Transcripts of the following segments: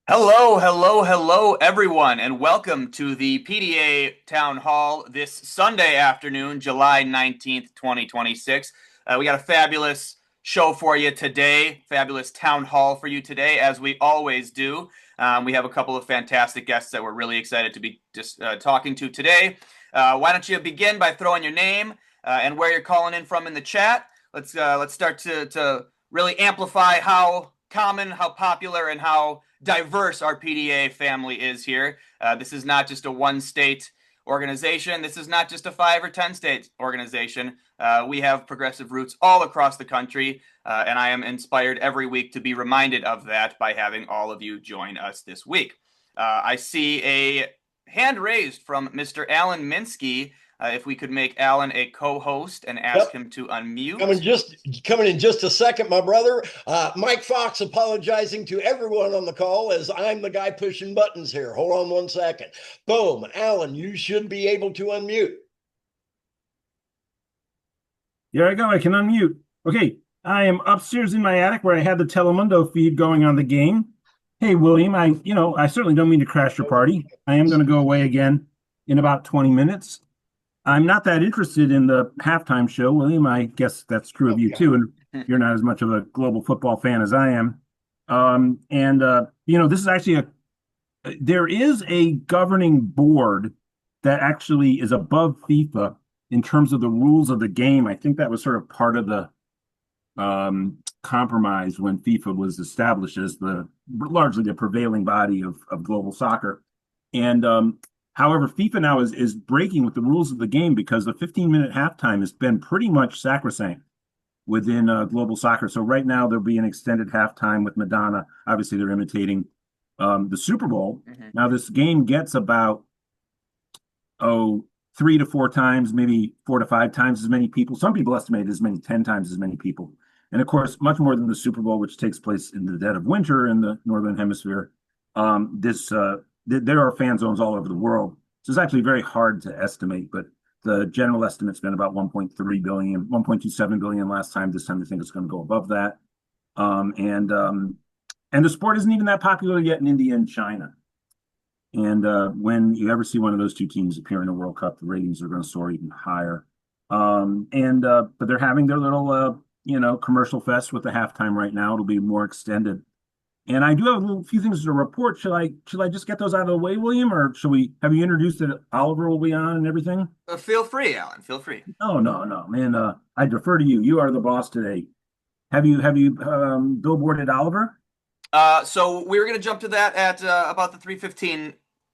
Hello, hello, hello, everyone, and welcome to the PDA Town Hall this Sunday afternoon, July 19th, 2026. We got a fabulous show for you today, fabulous town hall for you today, as we always do. We have a couple of fantastic guests that we're really excited to be just talking to today. Why don't you begin by throwing your name and where you're calling in from in the chat? Let's start to really amplify how common, how popular, and how diverse our PDA family is here. This is not just a one-state organization. This is not just a 5 or 10-state organization. We have progressive roots all across the country, and I am inspired every week to be reminded of that by having all of you join us this week. I see a hand raised from Mr. Alan Minsky. If we could make Alan a co-host and ask him to unmute. Coming in just a second, my brother. Mike Fox apologizing to everyone on the call as I'm the guy pushing buttons here. Hold on one second. Boom. Alan, you should be able to unmute. Here I go. I can unmute. Okay. I am upstairs in my attic where I had the Telemundo feed going on the game. Hey, William, I certainly don't mean to crash your party. I am going to go away again in about 20 minutes. I'm not that interested in the halftime show, William. I guess that's true of you too, and you're not as much of a global football fan as I am. This is actually there is a governing board that actually is above FIFA in terms of the rules of the game. I think that was sort of part of the compromise when FIFA was established as largely the prevailing body of global soccer. And however, FIFA now is breaking with the rules of the game because the 15-minute halftime has been pretty much sacrosanct within global soccer. So right now there'll be an extended halftime with Madonna. Obviously, they're imitating the Super Bowl. Mm-hmm. Now this game gets about 3 to 4 times, maybe 4 to 5 times as many people. Some people estimate as many 10 times as many people. And of course, much more than the Super Bowl, which takes place in the dead of winter in the Northern Hemisphere. There are fan zones all over the world. So it's actually very hard to estimate, but the general estimate's been about 1.3 billion, 1.27 billion last time. This time I think it's going to go above that. And the sport isn't even that popular yet in India and China. And when you ever see one of those two teams appear in a World Cup, the ratings are going to soar even higher. But they're having their little, commercial fest with the halftime right now. It'll be more extended. And I do have a few things to report. Should I just get those out of the way, William, or should we have you introduced that Oliver will be on and everything? Feel free, Alan. Feel free. Oh no, man. I defer to you. You are the boss today. Have you billboarded Oliver? So we were going to jump to that at about the 3:15.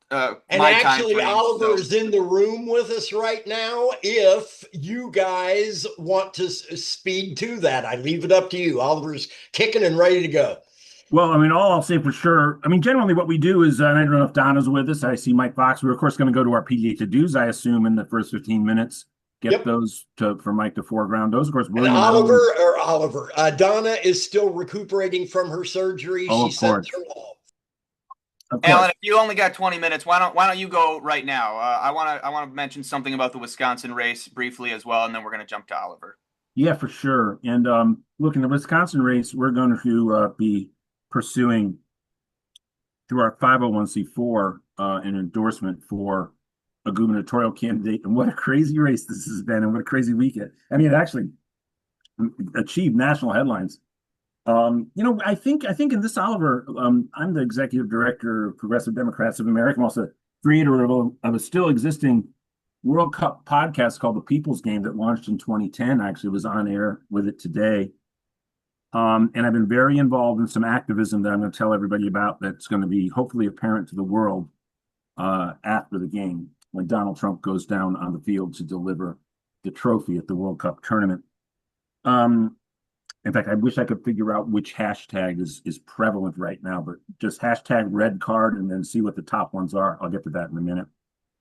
And actually, Oliver is in the room with us right now. If you guys want to speed to that, I leave it up to you. Oliver's kicking and ready to go. Well, all I'll say for sure, generally what we do is, and I don't know if Donna's with us. I see Mike Fox. We're, of course, going to go to our PDA to-dos, I assume, in the first 15 minutes. Get those for Mike to foreground those. Of course, William Oliver. Donna is still recuperating from her surgery. Oh, she sent her off. Alan, if you only got 20 minutes, why don't you go right now? I want to mention something about the Wisconsin race briefly as well, and then we're going to jump to Oliver. Yeah, for sure. And look, in the Wisconsin race, we're going to be pursuing through our 501c4 an endorsement for a gubernatorial candidate. And what a crazy race this has been, and what a crazy weekend. It actually achieved national headlines. I think in this, Oliver, I'm the executive director of Progressive Democrats of America. I'm also creator of a still existing World Cup podcast called The People's Game that launched in 2010. I actually was on air with it today. And I've been very involved in some activism that I'm going to tell everybody about that's going to be hopefully apparent to the world after the game when Donald Trump goes down on the field to deliver the trophy at the World Cup tournament. In fact, I wish I could figure out which hashtag is prevalent right now, but just hashtag red card and then see what the top ones are. I'll get to that in a minute.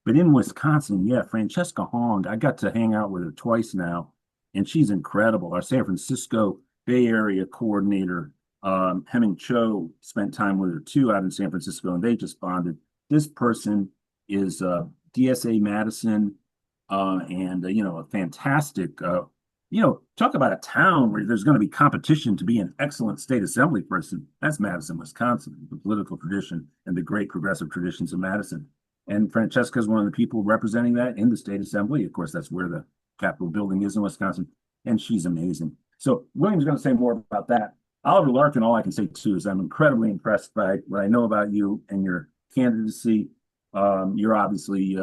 But in Wisconsin, yeah, Francesca Hong, I got to hang out with her twice now, and she's incredible. Our San Francisco Bay Area coordinator, Hemming Cho, spent time with her too out in San Francisco, and they just bonded. This person is DSA Madison, and a fantastic talk about a town where there's going to be competition to be an excellent state assembly person. That's Madison, Wisconsin, the political tradition and the great progressive traditions of Madison. And Francesca is one of the people representing that in the state assembly. Of course, that's where the Capitol building is in Wisconsin. And she's amazing. So William's going to say more about that. Oliver Larkin, all I can say too is I'm incredibly impressed by what I know about you and your candidacy. You're obviously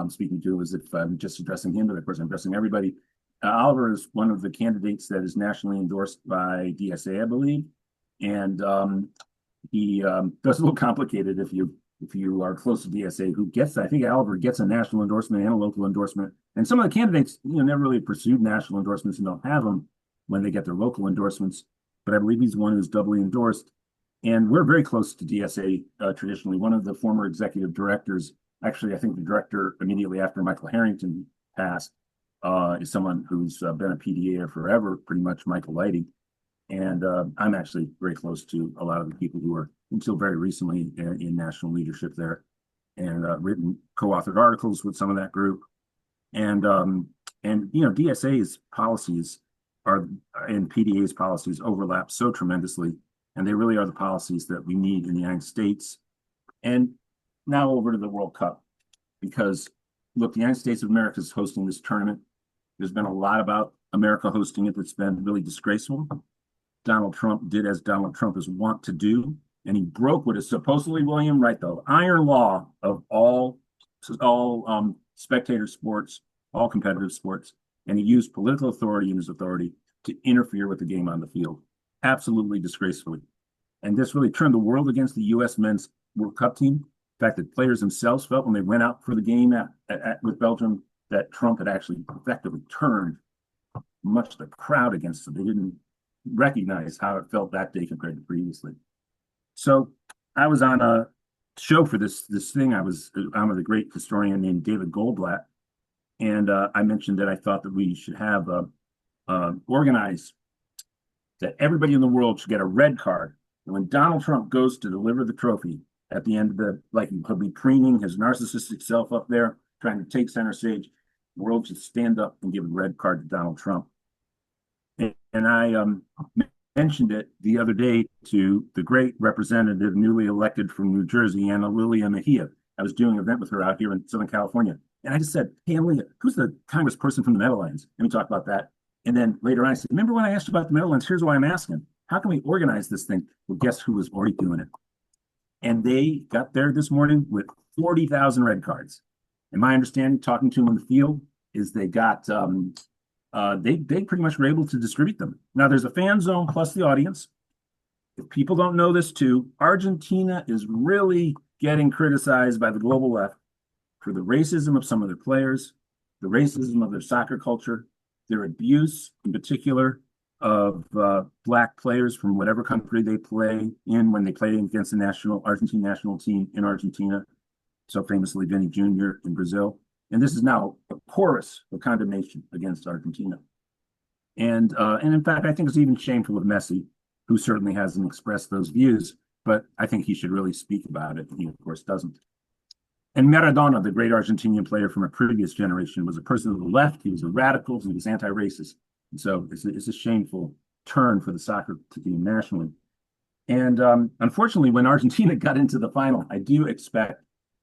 speaking to as if I'm just addressing him, but of course I'm addressing everybody. Oliver is one of the candidates that is nationally endorsed by DSA, I believe, and he that's a little complicated if you are close to DSA. Who gets that? I think Oliver gets a national endorsement and a local endorsement, and some of the candidates never really pursued national endorsements and don't have them when they get their local endorsements. But I believe he's one who's doubly endorsed, and we're very close to DSA traditionally. One of the former executive directors, actually, I think the director immediately after Michael Harrington passed. Is someone who's been a PDA forever, pretty much Michael Lighting. And I'm actually very close to a lot of the people who were until very recently in national leadership there and written co-authored articles with some of that group. And DSA's policies are and PDA's policies overlap so tremendously. And they really are the policies that we need in the United States. And now over to the World Cup, because look, the United States of America is hosting this tournament. There's been a lot about America hosting it that's been really disgraceful. Donald Trump did as Donald Trump is wont to do, and he broke what is supposedly, William, right, the iron law of all spectator sports, all competitive sports, and he used political authority in his authority to interfere with the game on the field, absolutely disgracefully. And this really turned the world against the U.S. men's World Cup team. In fact, the players themselves felt when they went out for the game with Belgium that Trump had actually effectively turned much of the crowd against them. They didn't recognize how it felt that day compared to previously. So I was on a show for this thing. I'm with a great historian named David Goldblatt, and I mentioned that I thought that we should have organize that everybody in the world should get a red card. And when Donald Trump goes to deliver the trophy, at the end of he'll be preening his narcissistic self up there, trying to take center stage. The world should stand up and give a red card to Donald Trump. And I mentioned it the other day to the great representative newly elected from New Jersey, Ana Lilia Mejia. I was doing an event with her out here in Southern California. And I just said, hey, Lilia, who's the congressperson from the Netherlands? And we talked about that. And then later on, I said, remember when I asked you about the Netherlands? Here's why I'm asking. How can we organize this thing? Well, guess who was already doing it? And they got there this morning with 40,000 red cards. And my understanding, talking to them in the field, is they got they pretty much were able to distribute them. Now there's a fan zone plus the audience. If people don't know this too, Argentina is really getting criticized by the global left for the racism of some of their players, the racism of their soccer culture, their abuse in particular of black players from whatever country they play in when they play against the Argentine national team in Argentina. So famously Vinny Jr. in Brazil. And this is now a chorus of condemnation against Argentina. And in fact, I think it's even shameful of Messi, who certainly hasn't expressed those views, but I think he should really speak about it. And he, of course, doesn't. And Maradona, the great Argentinian player from a previous generation, was a person of the left. He was a radical. He was anti-racist. And so it's a shameful turn for the soccer team nationally. And unfortunately, when Argentina got into the final, I do expect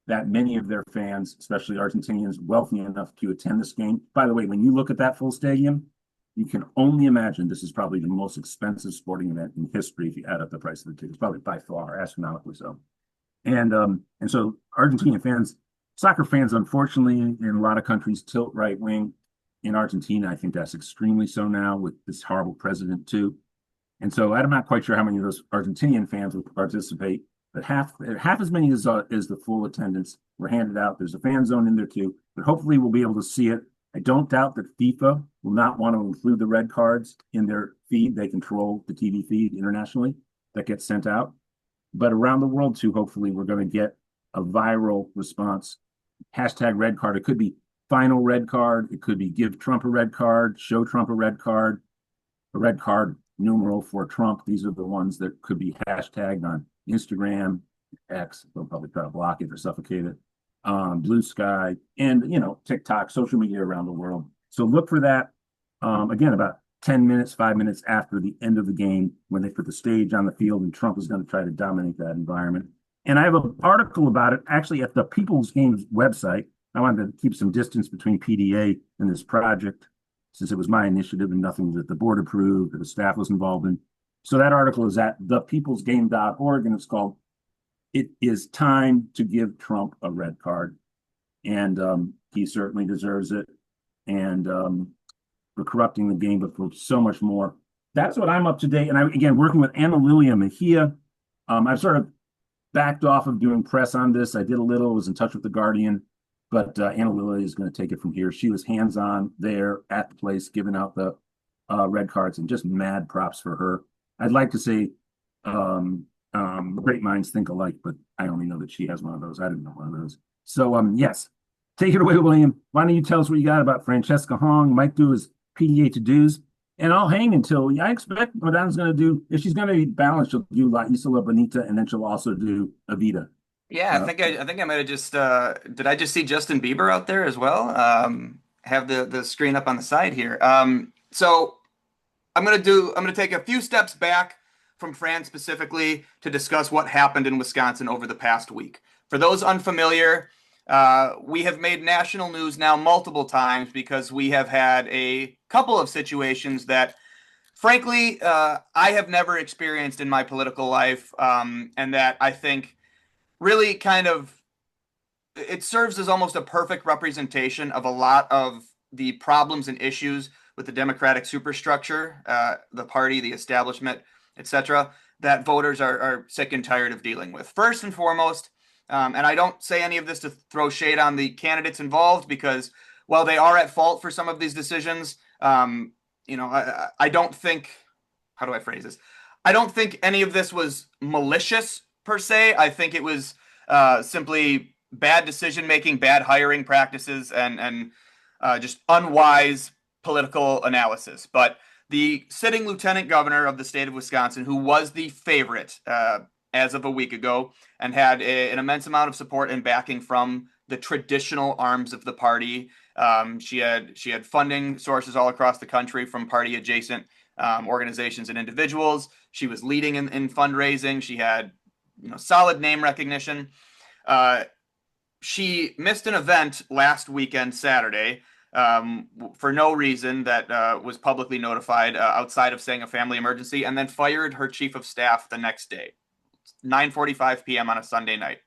that many of their fans, especially Argentinians wealthy enough to attend this game. By the way, when you look at that full stadium, you can only imagine this is probably the most expensive sporting event in history if you add up the price of the tickets, probably by far, astronomically so. And so Argentinian fans, soccer fans, unfortunately, in a lot of countries tilt right wing. In Argentina, I think that's extremely so now with this horrible president too. And so I'm not quite sure how many of those Argentinian fans will participate, but half as many as the full attendance were handed out. There's a fan zone in there too, but hopefully we'll be able to see it. I don't doubt that FIFA will not want to include the red cards in their feed. They control the TV feed internationally that gets sent out. But around the world too, hopefully we're going to get a viral response. Hashtag red card. It could be final red card. It could be give Trump a red card, show Trump a red card numeral for Trump. These are the ones that could be hashtagged on Instagram, X. They'll probably try to block it or suffocate it. Blue Sky, and TikTok, social media around the world. So look for that. again, about 10 minutes, 5 minutes after the end of the game, when they put the stage on the field and Trump was going to try to dominate that environment. And I have an article about it actually at the People's Games website. I wanted to keep some distance between PDA and this project since it was my initiative and nothing that the board approved or the staff was involved in. So that article is at thepeoplesgame.org, and it's called "It Is Time to Give Trump a Red Card." And he certainly deserves it. And for corrupting the game, but for so much more. That's what I'm up to date. And again, working with Ana Lilia Mejia. I've sort of backed off of doing press on this. I did a little, was in touch with The Guardian, but Ana Lilia is going to take it from here. She was hands-on there at the place, giving out the red cards, and just mad props for her. I'd like to say great minds think alike, but I only know that she has one of those. I didn't know one of those. So, yes, take it away, William. Why don't you tell us what you got about Francesca Hong? Mike do his PDA to-dos, and I'll hang until I expect Madonna's going to do, if she's going to be balanced, she'll do La Isla Bonita, and then she'll also do Evita. Yeah, I think I might have just did I just see Justin Bieber out there as well? Have the screen up on the side here. So I'm gonna take a few steps back from Fran specifically to discuss what happened in Wisconsin over the past week. For those unfamiliar, we have made national news now multiple times because we have had a couple of situations that, frankly, I have never experienced in my political life, and that I think really kind of it serves as almost a perfect representation of a lot of the problems and issues with the Democratic superstructure, the party, the establishment, etc., that voters are sick and tired of dealing with. First and foremost, and I don't say any of this to throw shade on the candidates involved, because while they are at fault for some of these decisions, I don't think, how do I phrase this? I don't think any of this was malicious per se. I think it was simply bad decision making, bad hiring practices, and just unwise political analysis. But the sitting lieutenant governor of the state of Wisconsin, who was the favorite as of a week ago and had an immense amount of support and backing from the traditional arms of the party. She had funding sources all across the country from party adjacent organizations and individuals. She was leading in fundraising. She had solid name recognition. She missed an event last weekend, Saturday, for no reason that was publicly notified outside of saying a family emergency, and then fired her chief of staff the next day, 9:45 p.m. on a Sunday night.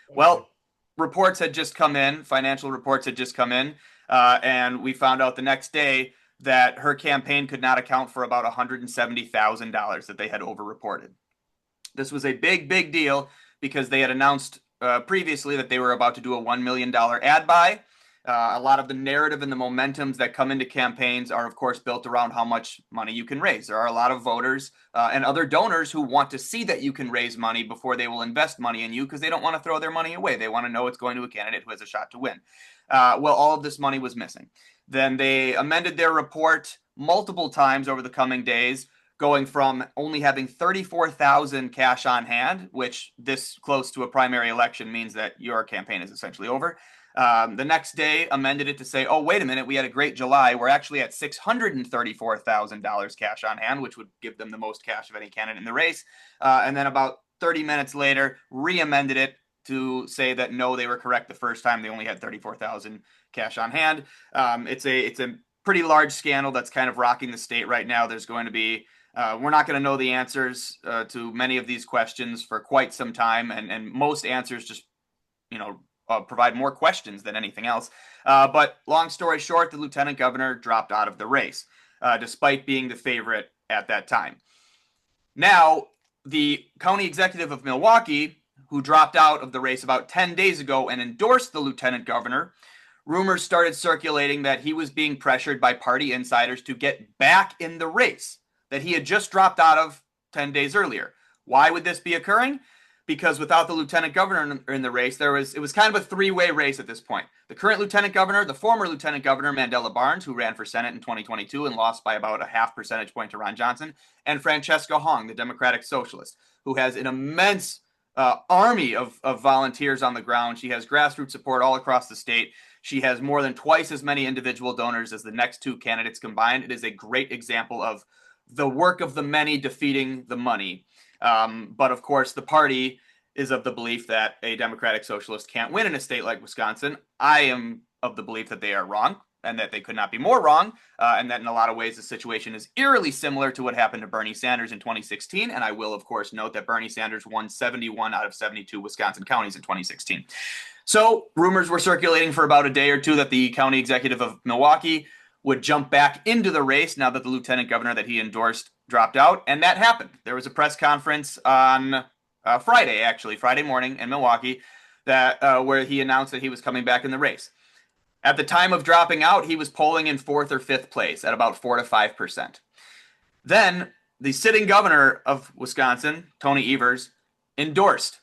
Well, reports had just come in, financial reports had just come in, and we found out the next day that her campaign could not account for about $170,000 that they had overreported. This was a big, big deal because they had announced previously that they were about to do a $1 million ad buy. A lot of the narrative and the momentums that come into campaigns are, of course, built around how much money you can raise. There are a lot of voters and other donors who want to see that you can raise money before they will invest money in you, because they don't want to throw their money away. They want to know it's going to a candidate who has a shot to win. Well, all of this money was missing. Then they amended their report multiple times over the coming days, going from only having 34,000 cash on hand, which this close to a primary election means that your campaign is essentially over. The next day amended it to say, oh, wait a minute, we had a great July. We're actually at $634,000 cash on hand, which would give them the most cash of any candidate in the race. And then about 30 minutes later, re-amended it to say that no, they were correct the first time. They only had 34,000 cash on hand. It's a pretty large scandal that's kind of rocking the state right now. There's going to be we're not going to know the answers to many of these questions for quite some time, and most answers just provide more questions than anything else. But long story short, the lieutenant governor dropped out of the race, despite being the favorite at that time. Now, the county executive of Milwaukee, who dropped out of the race about 10 days ago and endorsed the lieutenant governor, rumors started circulating that he was being pressured by party insiders to get back in the race that he had just dropped out of 10 days earlier. Why would this be occurring? Because without the lieutenant governor in the race, it was kind of a three-way race at this point. The current lieutenant governor, the former lieutenant governor, Mandela Barnes, who ran for Senate in 2022 and lost by about a half percentage point to Ron Johnson, and Francesca Hong, the Democratic socialist, who has an immense army of volunteers on the ground. She has grassroots support all across the state. She has more than twice as many individual donors as the next two candidates combined. It is a great example of the work of the many defeating the money. But of course, the party is of the belief that a Democratic Socialist can't win in a state like Wisconsin. I am of the belief that they are wrong and that they could not be more wrong, and that in a lot of ways the situation is eerily similar to what happened to Bernie Sanders in 2016. And I will, of course, note that Bernie Sanders won 71 out of 72 Wisconsin counties in 2016. So rumors were circulating for about a day or two that the county executive of Milwaukee would jump back into the race now that the lieutenant governor that he endorsed dropped out. And that happened. There was a press conference on Friday morning in Milwaukee, that where he announced that he was coming back in the race. At the time of dropping out, he was polling in 4th or 5th place at about 4 to 5%. Then the sitting governor of Wisconsin, Tony Evers, endorsed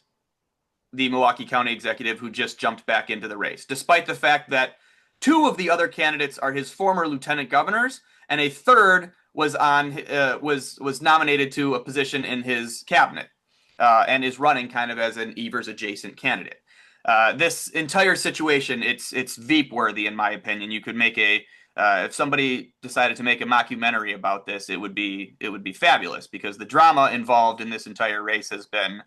the Milwaukee County executive who just jumped back into the race, despite the fact that 2 of the other candidates are his former lieutenant governors, and a third was nominated to a position in his cabinet and is running kind of as an Evers adjacent candidate. This entire situation, it's Veep worthy in my opinion. You could make if somebody decided to make a mockumentary about this, it would be fabulous, because the drama involved in this entire race has been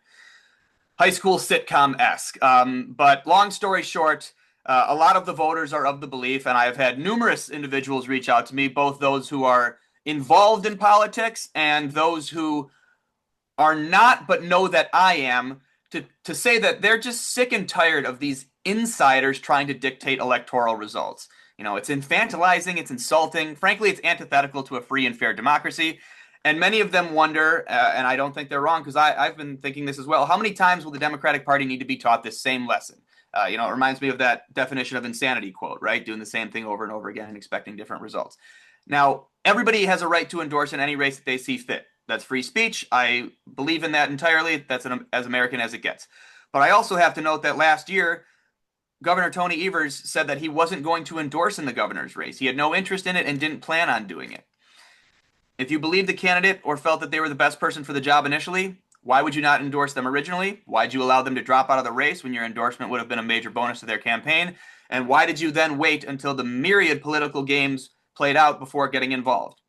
high school sitcom-esque. But long story short, a lot of the voters are of the belief, and I have had numerous individuals reach out to me, both those who are involved in politics and those who are not but know that I am, to say that they're just sick and tired of these insiders trying to dictate electoral results. You know, it's infantilizing, it's insulting. Frankly, it's antithetical to a free and fair democracy. And many of them wonder, and I don't think they're wrong, because I've been thinking this as well, how many times will the Democratic Party need to be taught this same lesson? It reminds me of that definition of insanity quote, right? Doing the same thing over and over again and expecting different results. Now, everybody has a right to endorse in any race that they see fit. That's free speech. I believe in that entirely. That's as American as it gets. But I also have to note that last year, Governor Tony Evers said that he wasn't going to endorse in the governor's race. He had no interest in it and didn't plan on doing it. If you believed the candidate or felt that they were the best person for the job initially, why would you not endorse them originally? Why'd you allow them to drop out of the race when your endorsement would have been a major bonus to their campaign? And why did you then wait until the myriad political games played out before getting involved?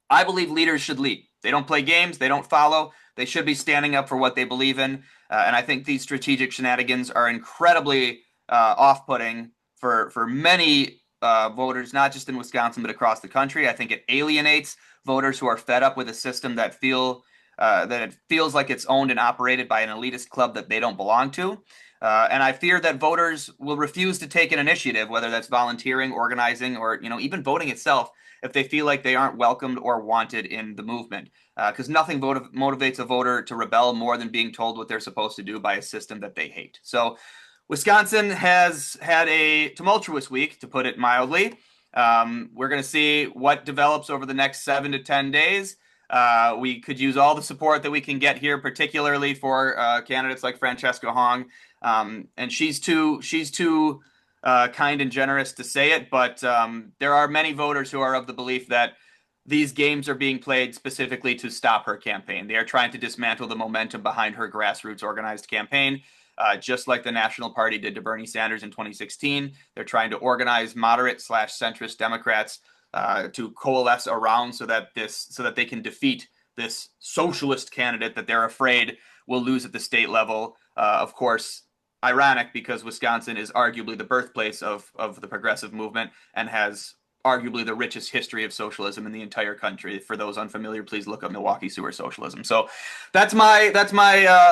I believe leaders should lead. They don't play games. They don't follow. They should be standing up for what they believe in. And I think these strategic shenanigans are incredibly off-putting for many voters, not just in Wisconsin, but across the country. I think it alienates voters who are fed up with a system that it feels like it's owned and operated by an elitist club that they don't belong to. And I fear that voters will refuse to take an initiative, whether that's volunteering, organizing, or even voting itself, if they feel like they aren't welcomed or wanted in the movement. Because nothing motivates a voter to rebel more than being told what they're supposed to do by a system that they hate. So Wisconsin has had a tumultuous week, to put it mildly. We're going to see what develops over the next 7 to 10 days. We could use all the support that we can get here, particularly for candidates like Francesca Hong. And she's too kind and generous to say it, but there are many voters who are of the belief that these games are being played specifically to stop her campaign. They are trying to dismantle the momentum behind her grassroots organized campaign, just like the National Party did to Bernie Sanders in 2016. They're trying to organize moderate/centrist Democrats to coalesce around so that they can defeat this socialist candidate that they're afraid will lose at the state level. Of course, ironic, because Wisconsin is arguably the birthplace of the progressive movement and has arguably the richest history of socialism in the entire country. For those unfamiliar, please look up Milwaukee sewer socialism. So that's my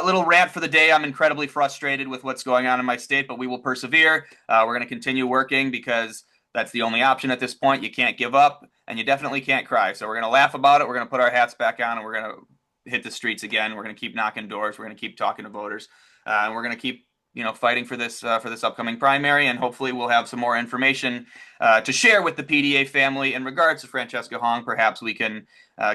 little rant for the day. I'm incredibly frustrated with what's going on in my state, but we will persevere. We're going to continue working, because that's the only option at this point. You can't give up, and you definitely can't cry. So we're going to laugh about it. We're going to put our hats back on, and we're going to hit the streets again. We're going to keep knocking doors. We're going to keep talking to voters, and we're going to keep fighting for this upcoming primary, and hopefully we'll have some more information to share with the PDA family in regards to Francesca Hong. Perhaps we can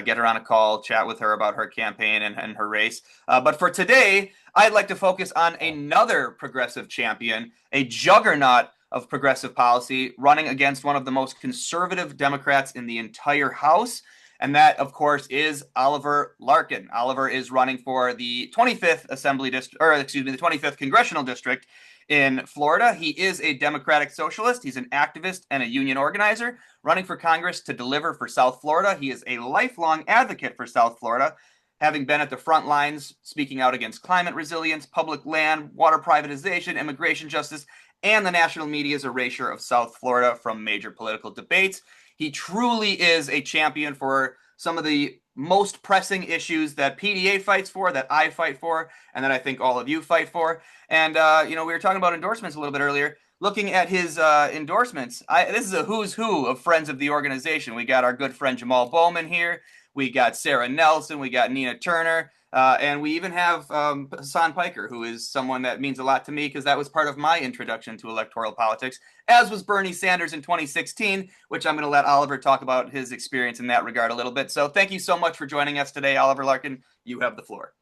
get her on a call, chat with her about her campaign and her race. But for today, I'd like to focus on another progressive champion, a juggernaut of progressive policy, running against one of the most conservative Democrats in the entire House. And that, of course, is Oliver Larkin. Oliver is running for the 25th the 25th congressional district in Florida. He is a Democratic socialist. He's an activist and a union organizer running for Congress to deliver for South Florida. He is a lifelong advocate for South Florida, having been at the front lines speaking out against climate resilience, public land, water privatization, immigration justice, and the national media's erasure of South Florida from major political debates. He truly is a champion for some of the most pressing issues that PDA fights for, that I fight for, and that I think all of you fight for. And, we were talking about endorsements a little bit earlier. Looking at his endorsements, this is a who's who of friends of the organization. We got our good friend Jamal Bowman here. We got Sarah Nelson. We got Nina Turner. And we even have Hasan Piker, who is someone that means a lot to me because that was part of my introduction to electoral politics, as was Bernie Sanders in 2016, which I'm going to let Oliver talk about his experience in that regard a little bit. So thank you so much for joining us today, Oliver Larkin. You have the floor.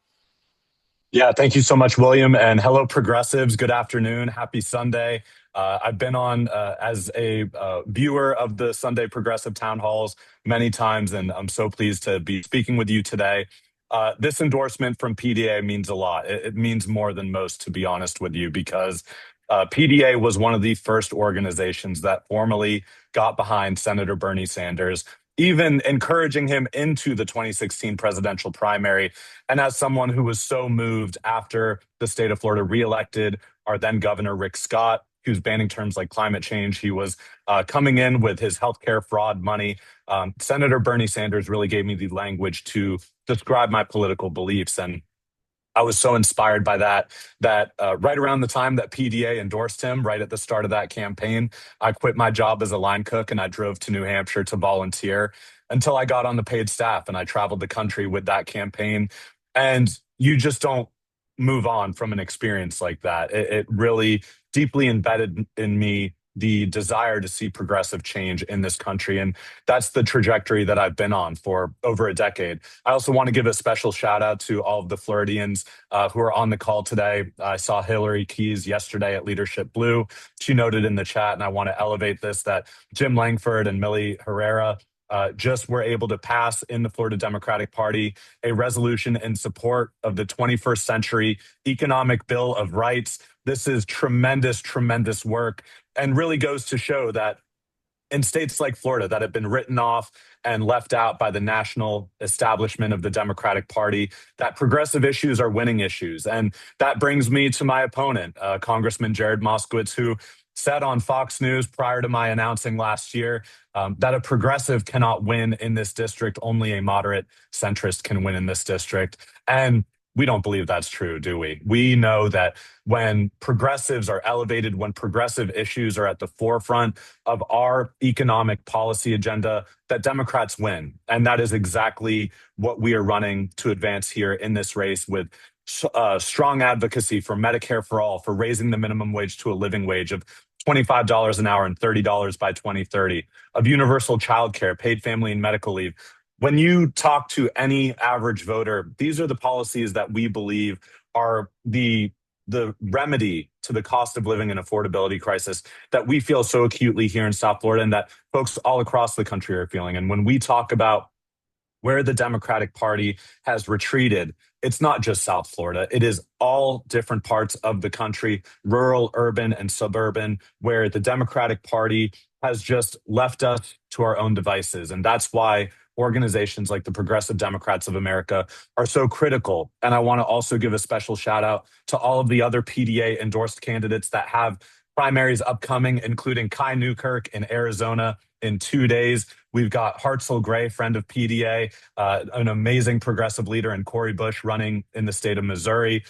Yeah, thank you so much, William. And hello, progressives. Good afternoon. Happy Sunday. I've been on as a viewer of the Sunday Progressive Town Halls many times, and I'm so pleased to be speaking with you today. This endorsement from PDA means a lot. It means more than most, to be honest with you, because PDA was one of the first organizations that formally got behind Senator Bernie Sanders, even encouraging him into the 2016 presidential primary. And as someone who was so moved after the state of Florida reelected our then governor, Rick Scott, who's banning terms like climate change, he was coming in with his healthcare fraud money. Senator Bernie Sanders really gave me the language to describe my political beliefs. And I was so inspired by that right around the time that PDA endorsed him, right at the start of that campaign, I quit my job as a line cook and I drove to New Hampshire to volunteer until I got on the paid staff, and I traveled the country with that campaign. And you just don't move on from an experience like that. It really deeply embedded in me the desire to see progressive change in this country. And that's the trajectory that I've been on for over a decade. I also want to give a special shout out to all of the Floridians who are on the call today. I saw Hillary Keys yesterday at Leadership Blue. She noted in the chat, and I want to elevate this, that Jim Langford and Millie Herrera just were able to pass in the Florida Democratic Party a resolution in support of the 21st century economic Bill of Rights. This is tremendous, tremendous work, and really goes to show that in states like Florida that have been written off and left out by the national establishment of the Democratic Party, that progressive issues are winning issues. And that brings me to my opponent, Congressman Jared Moskowitz, who said on Fox News prior to my announcing last year that a progressive cannot win in this district. Only a moderate centrist can win in this district. And we don't believe that's true, do we? We know that when progressives are elevated, when progressive issues are at the forefront of our economic policy agenda, that Democrats win. And that is exactly what we are running to advance here in this race, with strong advocacy for Medicare for all, for raising the minimum wage to a living wage of $25 an hour and $30 by 2030, of universal childcare, paid family and medical leave. When you talk to any average voter, these are the policies that we believe are the remedy to the cost of living and affordability crisis that we feel so acutely here in South Florida, and that folks all across the country are feeling. And when we talk about where the Democratic Party has retreated, it's not just South Florida. It is all different parts of the country, rural, urban, and suburban, where the Democratic Party has just left us to our own devices. And that's why organizations like the Progressive Democrats of America are so critical. And I want to also give a special shout out to all of the other PDA endorsed candidates that have primaries upcoming, including Kai Newkirk in Arizona in 2 days. We've got Hartzell Gray, friend of PDA, an amazing progressive leader, and Cori Bush running in the state of Missouri.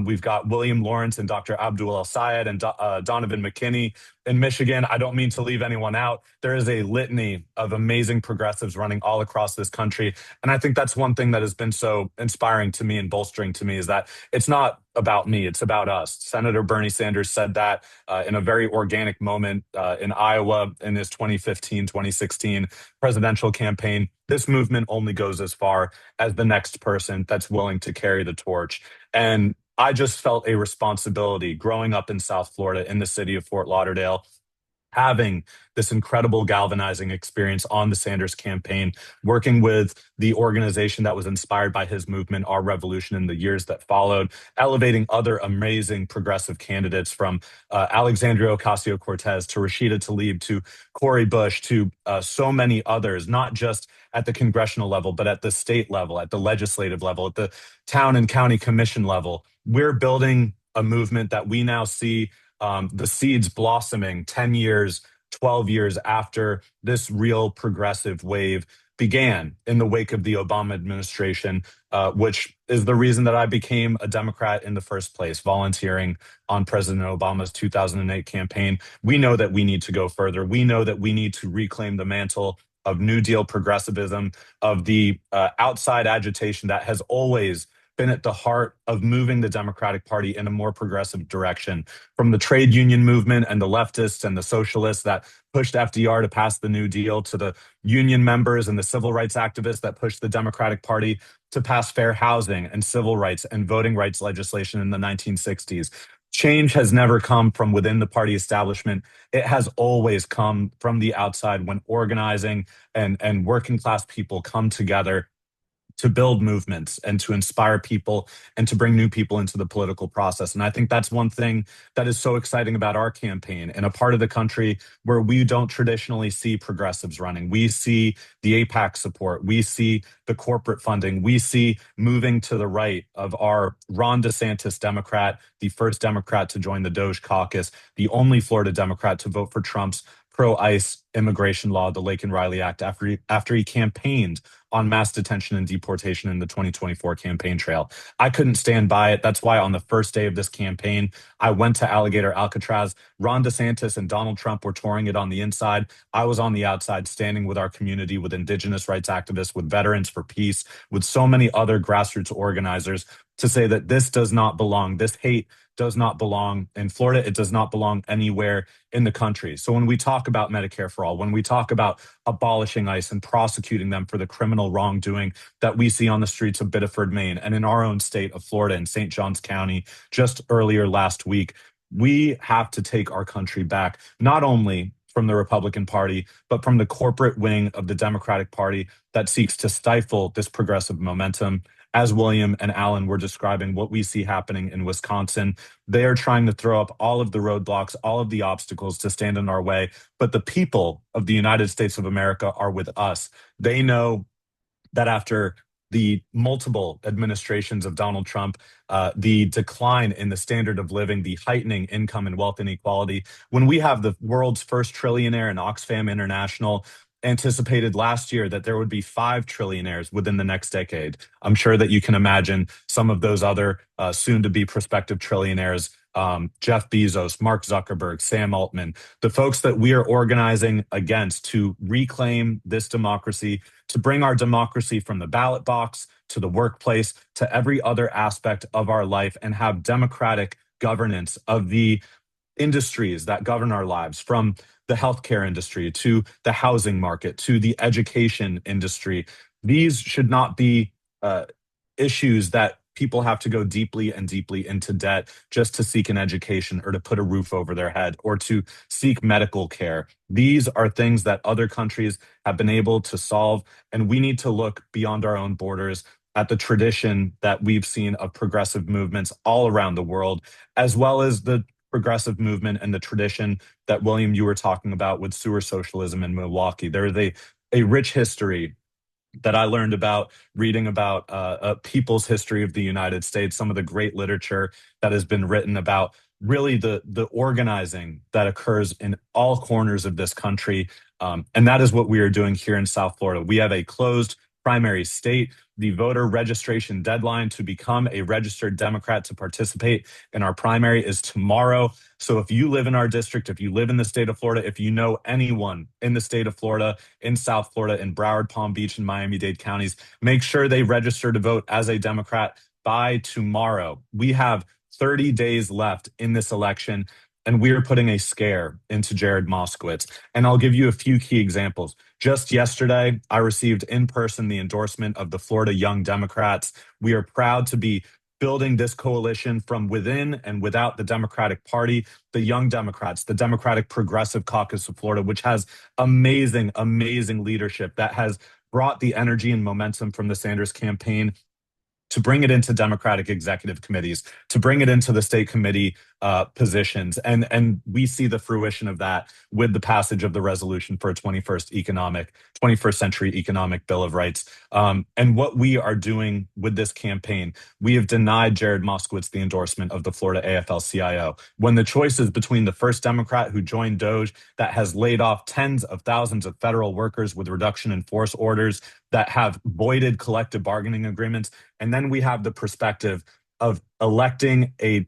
We've got William Lawrence and Dr. Abdul El-Sayed and Donovan McKinney in Michigan. I don't mean to leave anyone out. There is a litany of amazing progressives running all across this country. And I think that's one thing that has been so inspiring to me and bolstering to me, is that it's not about me, it's about us. Senator Bernie Sanders said that in a very organic moment in Iowa in his 2015-2016 presidential campaign. This movement only goes as far as the next person that's willing to carry the torch. And I just felt a responsibility growing up in South Florida, in the city of Fort Lauderdale, having this incredible galvanizing experience on the Sanders campaign, working with the organization that was inspired by his movement, Our Revolution, in the years that followed, elevating other amazing progressive candidates from Alexandria Ocasio-Cortez to Rashida Tlaib to Cori Bush to so many others, not just at the congressional level, but at the state level, at the legislative level, at the town and county commission level. We're building a movement that we now see the seeds blossoming 10 years, 12 years after this real progressive wave began in the wake of the Obama administration, which is the reason that I became a Democrat in the first place, volunteering on President Obama's 2008 campaign. We know that we need to go further. We know that we need to reclaim the mantle of New Deal progressivism, of the outside agitation that has always been at the heart of moving the Democratic Party in a more progressive direction, from the trade union movement and the leftists and the socialists that pushed FDR to pass the New Deal, to the union members and the civil rights activists that pushed the Democratic Party to pass fair housing and civil rights and voting rights legislation in the 1960s. Change has never come from within the party establishment. It has always come from the outside, when organizing and working class people come together to build movements and to inspire people and to bring new people into the political process. And I think that's one thing that is so exciting about our campaign, in a part of the country where we don't traditionally see progressives running. We see the APAC support. We see the corporate funding. We see moving to the right of our Ron DeSantis Democrat, the first Democrat to join the Doge caucus, the only Florida Democrat to vote for Trump's pro-ICE immigration law, the Laken Riley Act, after he campaigned on mass detention and deportation in the 2024 campaign trail. I couldn't stand by it. That's why on the first day of this campaign, I went to Alligator Alcatraz. Ron DeSantis and Donald Trump were touring it on the inside. I was on the outside, standing with our community, with indigenous rights activists, with Veterans for Peace, with so many other grassroots organizers, to say that this does not belong. This hate does not belong in Florida. It does not belong anywhere in the country. So when we talk about Medicare for all, when we talk about abolishing ICE and prosecuting them for the criminal wrongdoing that we see on the streets of Biddeford, Maine, and in our own state of Florida, in St. Johns County just earlier last week, we have to take our country back, not only from the Republican Party, but from the corporate wing of the Democratic Party that seeks to stifle this progressive momentum. As William and Alan were describing what we see happening in Wisconsin, they are trying to throw up all of the roadblocks, all of the obstacles to stand in our way. But the people of the United States of America are with us. They know that after the multiple administrations of Donald Trump, the decline in the standard of living, the heightening income and wealth inequality, when we have the world's first trillionaire in Oxfam International anticipated last year that there would be 5 trillionaires within the next decade. I'm sure that you can imagine some of those other soon-to-be prospective trillionaires, Jeff Bezos, Mark Zuckerberg, Sam Altman, the folks that we are organizing against to reclaim this democracy, to bring our democracy from the ballot box to the workplace, to every other aspect of our life, and have democratic governance of the industries that govern our lives, from the healthcare industry to the housing market to the education industry. These should not be issues that people have to go deeply and deeply into debt just to seek an education or to put a roof over their head or to seek medical care. These are things that other countries have been able to solve, and we need to look beyond our own borders at the tradition that we've seen of progressive movements all around the world, as well as the progressive movement and the tradition that, William, you were talking about with sewer socialism in Milwaukee. There is a rich history that I learned about reading about people's history of the United States, some of the great literature that has been written about really the organizing that occurs in all corners of this country. And that is what we are doing here in South Florida. We have a closed primary state. The voter registration deadline to become a registered Democrat to participate in our primary is tomorrow. So if you live in our district, if you live in the state of Florida, if you know anyone in the state of Florida, in South Florida, in Broward, Palm Beach, and Miami-Dade counties, make sure they register to vote as a Democrat by tomorrow. We have 30 days left in this election, and we are putting a scare into Jared Moskowitz. And I'll give you a few key examples. Just yesterday, I received in person the endorsement of the Florida Young Democrats. We are proud to be building this coalition from within and without the Democratic Party, the Young Democrats, the Democratic Progressive Caucus of Florida, which has amazing, amazing leadership that has brought the energy and momentum from the Sanders campaign to bring it into Democratic executive committees, to bring it into the state committee positions. And we see the fruition of that with the passage of the resolution for a 21st century economic bill of rights. And what we are doing with this campaign, we have denied Jared Moskowitz the endorsement of the Florida AFL-CIO. When the choice is between the first Democrat who joined DOJ that has laid off tens of thousands of federal workers with reduction in force orders, that have voided collective bargaining agreements, and then we have the perspective of electing a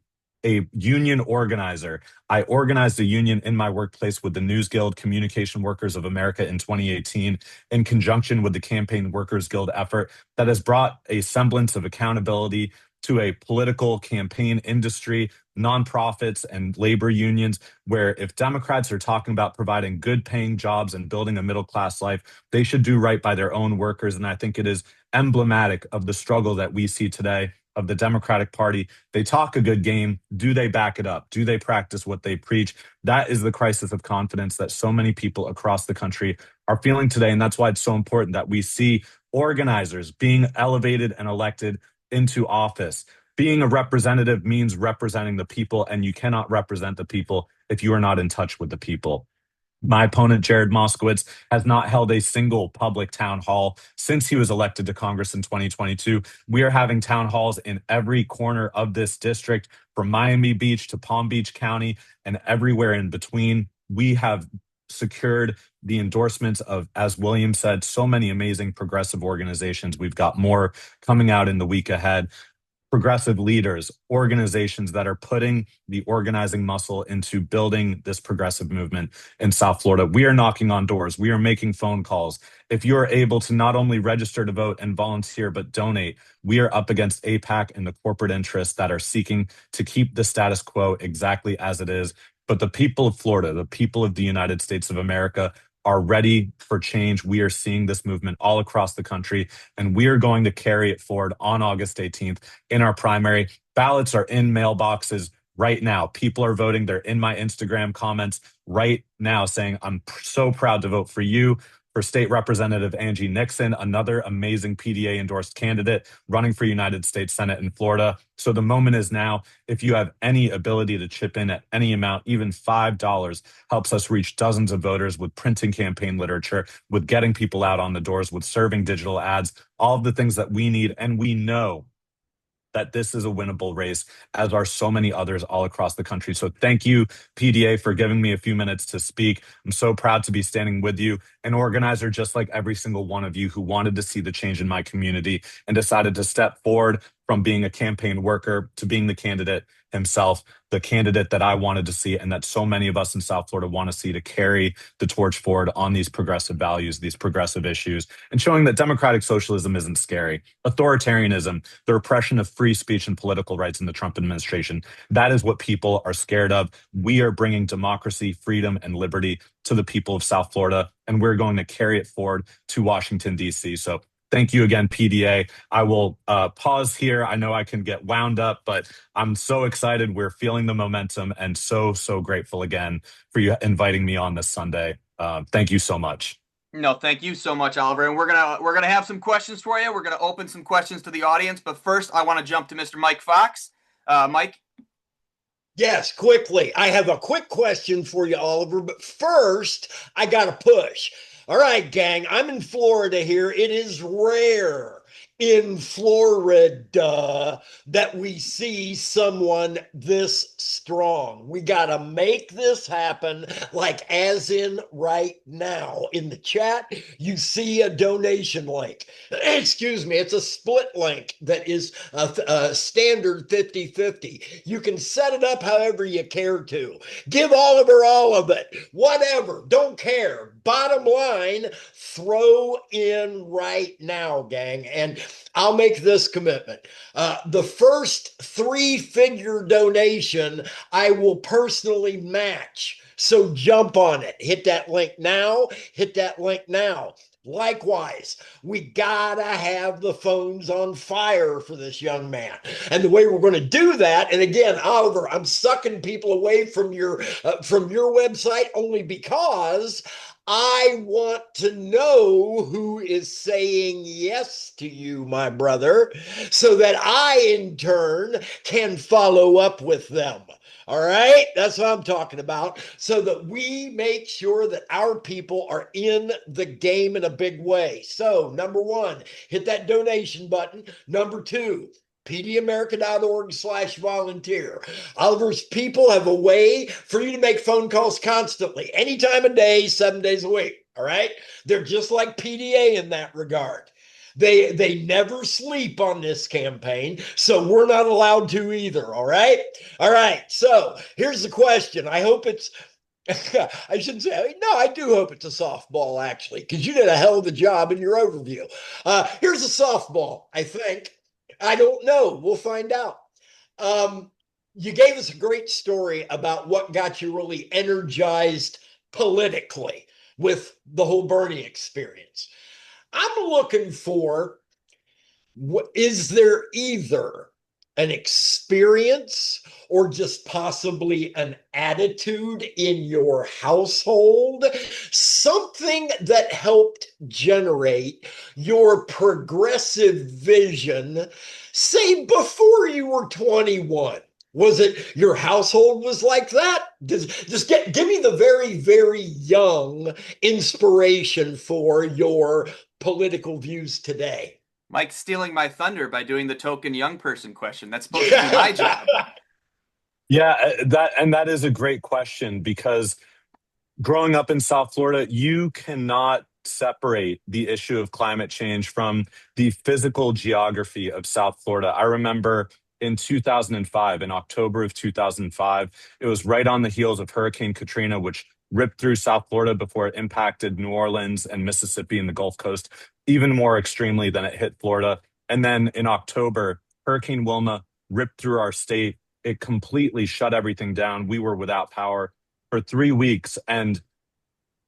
union organizer. I organized a union in my workplace with the News Guild Communication Workers of America in 2018 in conjunction with the Campaign Workers Guild effort that has brought a semblance of accountability to a political campaign industry, nonprofits, and labor unions, where if Democrats are talking about providing good paying jobs and building a middle class life, they should do right by their own workers. And I think it is emblematic of the struggle that we see today of the Democratic Party. They talk a good game. Do they back it up? Do they practice what they preach? That is the crisis of confidence that so many people across the country are feeling today. And that's why it's so important that we see organizers being elevated and elected into office. Being a representative means representing the people, and you cannot represent the people if you are not in touch with the people. My opponent, Jared Moskowitz, has not held a single public town hall since he was elected to Congress in 2022. We are having town halls in every corner of this district, from Miami Beach to Palm Beach County and everywhere in between. We have secured the endorsements of, as William said, so many amazing progressive organizations. We've got more coming out in the week ahead. Progressive leaders, organizations that are putting the organizing muscle into building this progressive movement in South Florida. We are knocking on doors. We are making phone calls. If you're able to not only register to vote and volunteer, but donate, we are up against AIPAC and the corporate interests that are seeking to keep the status quo exactly as it is. But the people of Florida, the people of the United States of America, are ready for change. We are seeing this movement all across the country, and we are going to carry it forward on August 18th in our primary. Ballots are in mailboxes right now. People are voting. They're in my Instagram comments right now saying, I'm so proud to vote for you. For State Representative Angie Nixon, another amazing PDA endorsed candidate running for United States Senate in Florida. So the moment is now. If you have any ability to chip in at any amount, even $5 helps us reach dozens of voters with printing campaign literature, with getting people out on the doors, with serving digital ads, all of the things that we need. And we know that this is a winnable race, as are so many others all across the country. So thank you, PDA, for giving me a few minutes to speak. I'm so proud to be standing with you, an organizer just like every single one of you who wanted to see the change in my community and decided to step forward from being a campaign worker to being the candidate himself, the candidate that I wanted to see and that so many of us in South Florida want to see, to carry the torch forward on these progressive values, these progressive issues, and showing that democratic socialism isn't scary. Authoritarianism, the repression of free speech and political rights in the Trump administration, that is what people are scared of. We are bringing democracy, freedom, and liberty to the people of South Florida, and we're going to carry it forward to Washington, D.C. So thank you again, PDA. I will pause here. I know I can get wound up, but I'm so excited. We're feeling the momentum, and so grateful again for you inviting me on this Sunday. Thank you so much. No, thank you so much, Oliver. And we're gonna have some questions for you. We're gonna open some questions to the audience, but first I want to jump to Mr. Mike Fox. Mike. Yes, quickly. I have a quick question for you, Oliver, but first I got to push. All right, gang, I'm in Florida here. It is rare in Florida that we see someone this strong. We got to make this happen, like as in right now. In the chat, you see a donation link. Excuse me, it's a split link that is a standard 50-50. You can set it up however you care to. Give Oliver all of it, whatever, don't care. Bottom line, throw in right now, gang. And I'll make this commitment. The first three-figure donation, I will personally match. So jump on it. Hit that link now. Hit that link now. Likewise, we gotta have the phones on fire for this young man. And the way we're going to do that, and again, Oliver, I'm sucking people away from your website only because I want to know who is saying yes to you, my brother, so that I in turn can follow up with them. All right, that's what I'm talking about. So that we make sure that our people are in the game in a big way. So, number one, hit that donation button. Number two, pdamerica.org/volunteer. Oliver's people have a way for you to make phone calls constantly, any time of day, 7 days a week. All right, they're just like PDA in that regard. They never sleep on this campaign, so we're not allowed to either. All right. So here's the question. I hope it's I shouldn't say, no, I do hope it's a softball, actually, because you did a hell of a job in your overview. Here's a softball, I think. I don't know. We'll find out. You gave us a great story about what got you really energized politically with the whole Bernie experience. I'm looking for, is there either an experience or just possibly an attitude in your household, something that helped generate your progressive vision, say before you were 21? Was it your household was like that? Just give me the very, very young inspiration for your political views today. Mike's stealing my thunder by doing the token young person question. That's supposed to be my job. Yeah, that is a great question, because growing up in South Florida, you cannot separate the issue of climate change from the physical geography of South Florida. I remember in 2005, in October of 2005, it was right on the heels of Hurricane Katrina, which ripped through South Florida before it impacted New Orleans and Mississippi and the Gulf Coast even more extremely than it hit Florida. And then in October, Hurricane Wilma ripped through our state. It completely shut everything down. We were without power for 3 weeks. And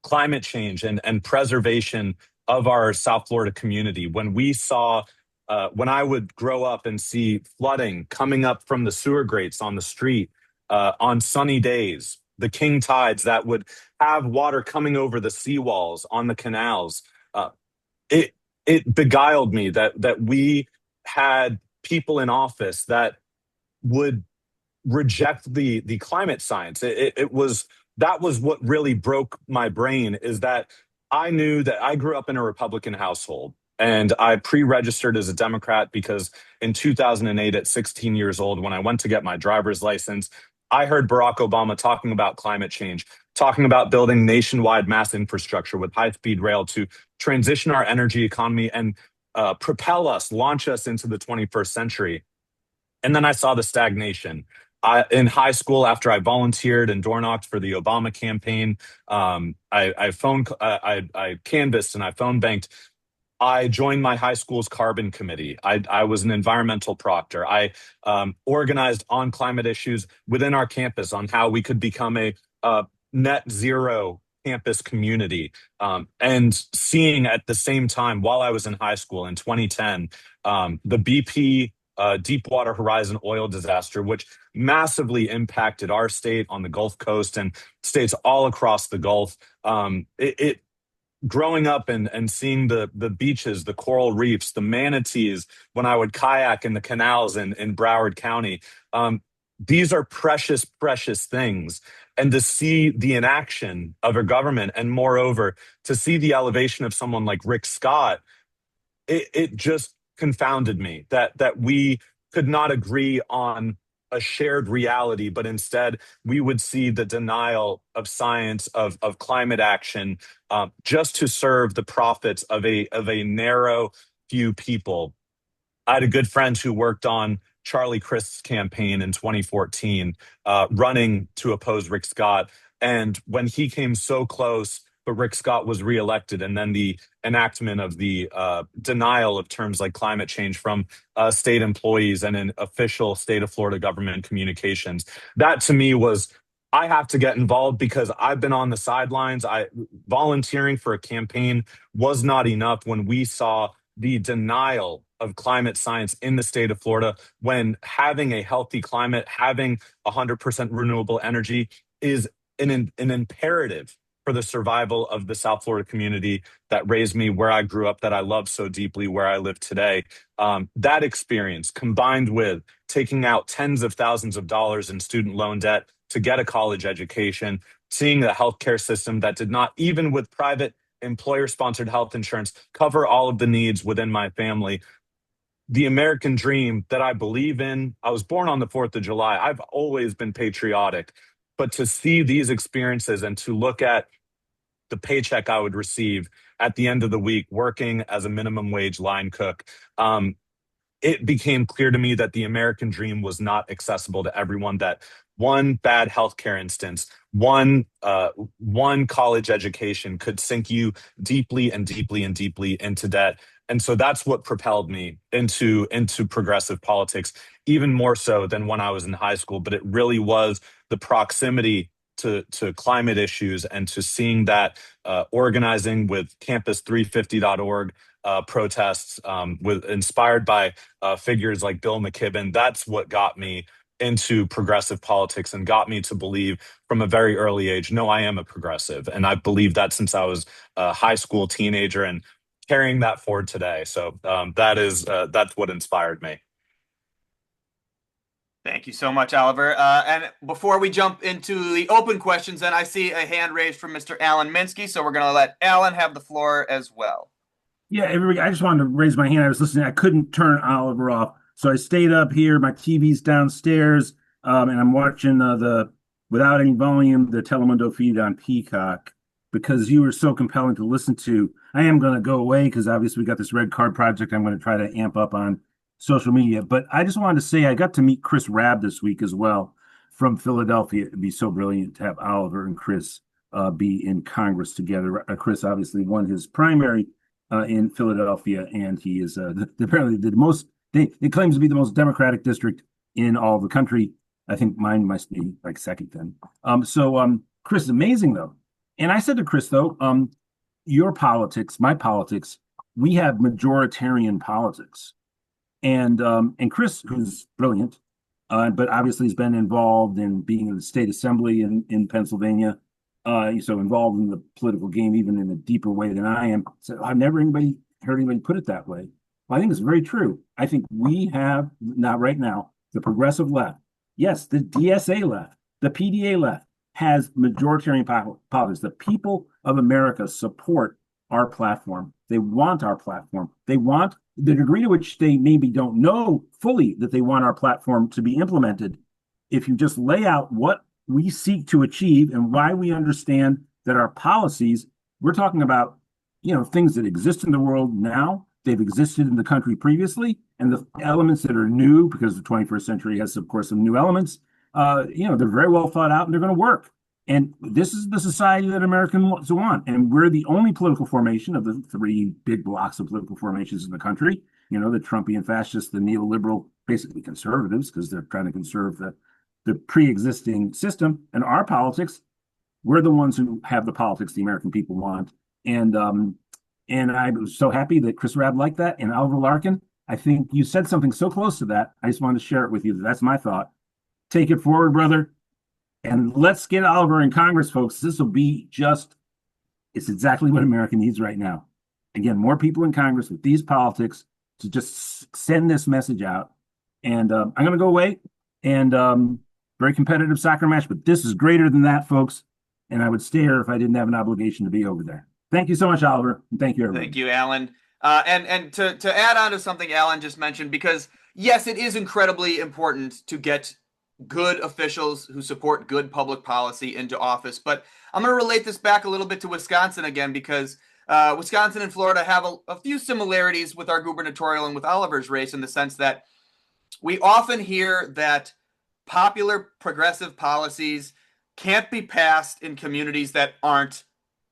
climate change and preservation of our South Florida community, when we saw, when I would grow up and see flooding coming up from the sewer grates on the street on sunny days, the king tides that would have water coming over the seawalls on the canals, it beguiled me that we had people in office that would reject the climate science. That was what really broke my brain, is that I knew that I grew up in a Republican household, and I pre-registered as a Democrat because in 2008, at 16 years old, when I went to get my driver's license, I heard Barack Obama talking about climate change, talking about building nationwide mass infrastructure with high-speed rail to transition our energy economy and propel us, launch us into the 21st century. And then I saw the stagnation. In high school, after I volunteered and door knocked for the Obama campaign, I canvassed and I phone banked. I joined my high school's carbon committee. I was an environmental proctor. I organized on climate issues within our campus on how we could become a net zero campus community. And seeing at the same time, while I was in high school in 2010, the BP Deepwater Horizon oil disaster, which massively impacted our state on the Gulf Coast and states all across the Gulf. Growing up and seeing the beaches, the coral reefs, the manatees, when I would kayak in the canals in Broward County, these are precious, precious things. And to see the inaction of a government, and moreover, to see the elevation of someone like Rick Scott, it just confounded me that we could not agree on a shared reality, but instead we would see the denial of science, of climate action, just to serve the profits of a narrow few people. I had a good friend who worked on Charlie Crist's campaign in 2014, running to oppose Rick Scott. And when he came so close, but Rick Scott was reelected, and then the enactment of the denial of terms like climate change from state employees and in official state of Florida government communications. That to me was I have to get involved because I've been on the sidelines. Volunteering for a campaign was not enough when we saw the denial of climate science in the state of Florida, when having a healthy climate, having 100% renewable energy is an imperative for the survival of the South Florida community that raised me where I grew up, that I love so deeply, where I live today. That experience combined with taking out tens of thousands of dollars in student loan debt to get a college education, seeing the healthcare system that did not, even with private employer sponsored health insurance, cover all of the needs within my family. The American dream that I believe in. I was born on the 4th of July. I've always been patriotic. But to see these experiences and to look at the paycheck I would receive at the end of the week working as a minimum wage line cook, it became clear to me that the American dream was not accessible to everyone, that one bad healthcare instance, one college education could sink you deeply and deeply and deeply into debt. And so that's what propelled me into progressive politics, even more so than when I was in high school. But it really was the proximity to climate issues and to seeing that organizing with campus350.org protests, inspired by figures like Bill McKibben. That's what got me into progressive politics and got me to believe from a very early age, no, I am a progressive. And I believe that since I was a high school teenager, and carrying that forward today. So that's what inspired me. Thank you so much, Oliver. And before we jump into the open questions, then I see a hand raised from Mr. Alan Minsky, so we're going to let Alan have the floor as well. Yeah, everybody, I just wanted to raise my hand. I was listening. I couldn't turn Oliver off. So I stayed up here. My TV's downstairs, and I'm watching without any volume, the Telemundo feed on Peacock, because you were so compelling to listen to. I am going to go away because obviously we got this red card project I'm going to try to amp up on social media. But I just wanted to say I got to meet Chris Rabb this week as well from Philadelphia. It'd be so brilliant to have Oliver and Chris be in Congress together. Chris obviously won his primary in Philadelphia, and he is apparently the most. It claims to be the most Democratic district in all the country. I think mine must be like second then. So Chris is amazing though, and I said to Chris though, your politics, my politics, we have majoritarian politics, and Chris, who's brilliant, but obviously has been involved in being in the state assembly in Pennsylvania. So involved in the political game, even in a deeper way than I am. So I've never heard anybody put it that way. Well, I think it's very true. I think we have, not right now, the progressive left, yes, the DSA left, the PDA left, has majoritarian politics. The people of America support our platform. They want our platform. They want the degree to which they maybe don't know fully that they want our platform to be implemented. If you just lay out what we seek to achieve and why we understand that our policies, we're talking about, things that exist in the world now, they've existed in the country previously, and the elements that are new, because the 21st century has, of course, some new elements, they're very well thought out and they're going to work. And this is the society that Americans want. And we're the only political formation of the three big blocks of political formations in the country, the Trumpian fascists, the neoliberal, basically conservatives, because they're trying to conserve the pre-existing system, and our politics, we're the ones who have the politics the American people want. And I was so happy that Chris Rabb liked that. And Oliver Larkin, I think you said something so close to that. I just wanted to share it with you. That's my thought. Take it forward, brother. And let's get Oliver in Congress, folks. This will be it's exactly what America needs right now. Again, more people in Congress with these politics to just send this message out. And I'm going to go away, and very competitive soccer match, but this is greater than that, folks. And I would stay here if I didn't have an obligation to be over there. Thank you so much, Oliver. And thank you, everyone. Thank you, Alan. And to add on to something Alan just mentioned, because yes, it is incredibly important to get good officials who support good public policy into office. But I'm going to relate this back a little bit to Wisconsin again, because Wisconsin and Florida have a few similarities with our gubernatorial and with Oliver's race, in the sense that we often hear that popular progressive policies can't be passed in communities that aren't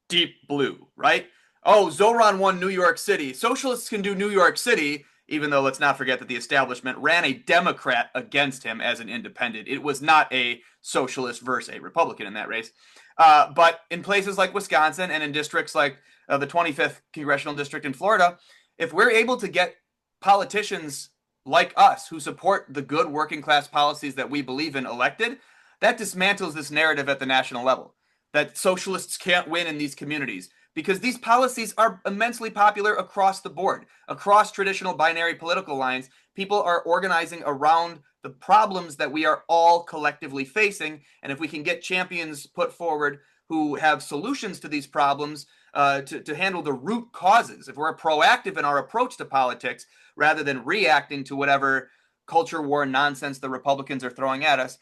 deep blue, right? Oh, Zoran won New York City. Socialists can do New York City. even though let's not forget that the establishment ran a Democrat against him as an independent. It was not a socialist versus a Republican in that race. But in places like Wisconsin and in districts like the 25th Congressional District in Florida, if we're able to get politicians like us who support the good working class policies that we believe in elected, that dismantles this narrative at the national level that socialists can't win in these communities, because these policies are immensely popular across the board, across traditional binary political lines. People are organizing around the problems that we are all collectively facing. And if we can get champions put forward who have solutions to these problems, to handle the root causes, if we're proactive in our approach to politics rather than reacting to whatever culture war nonsense the Republicans are throwing at us,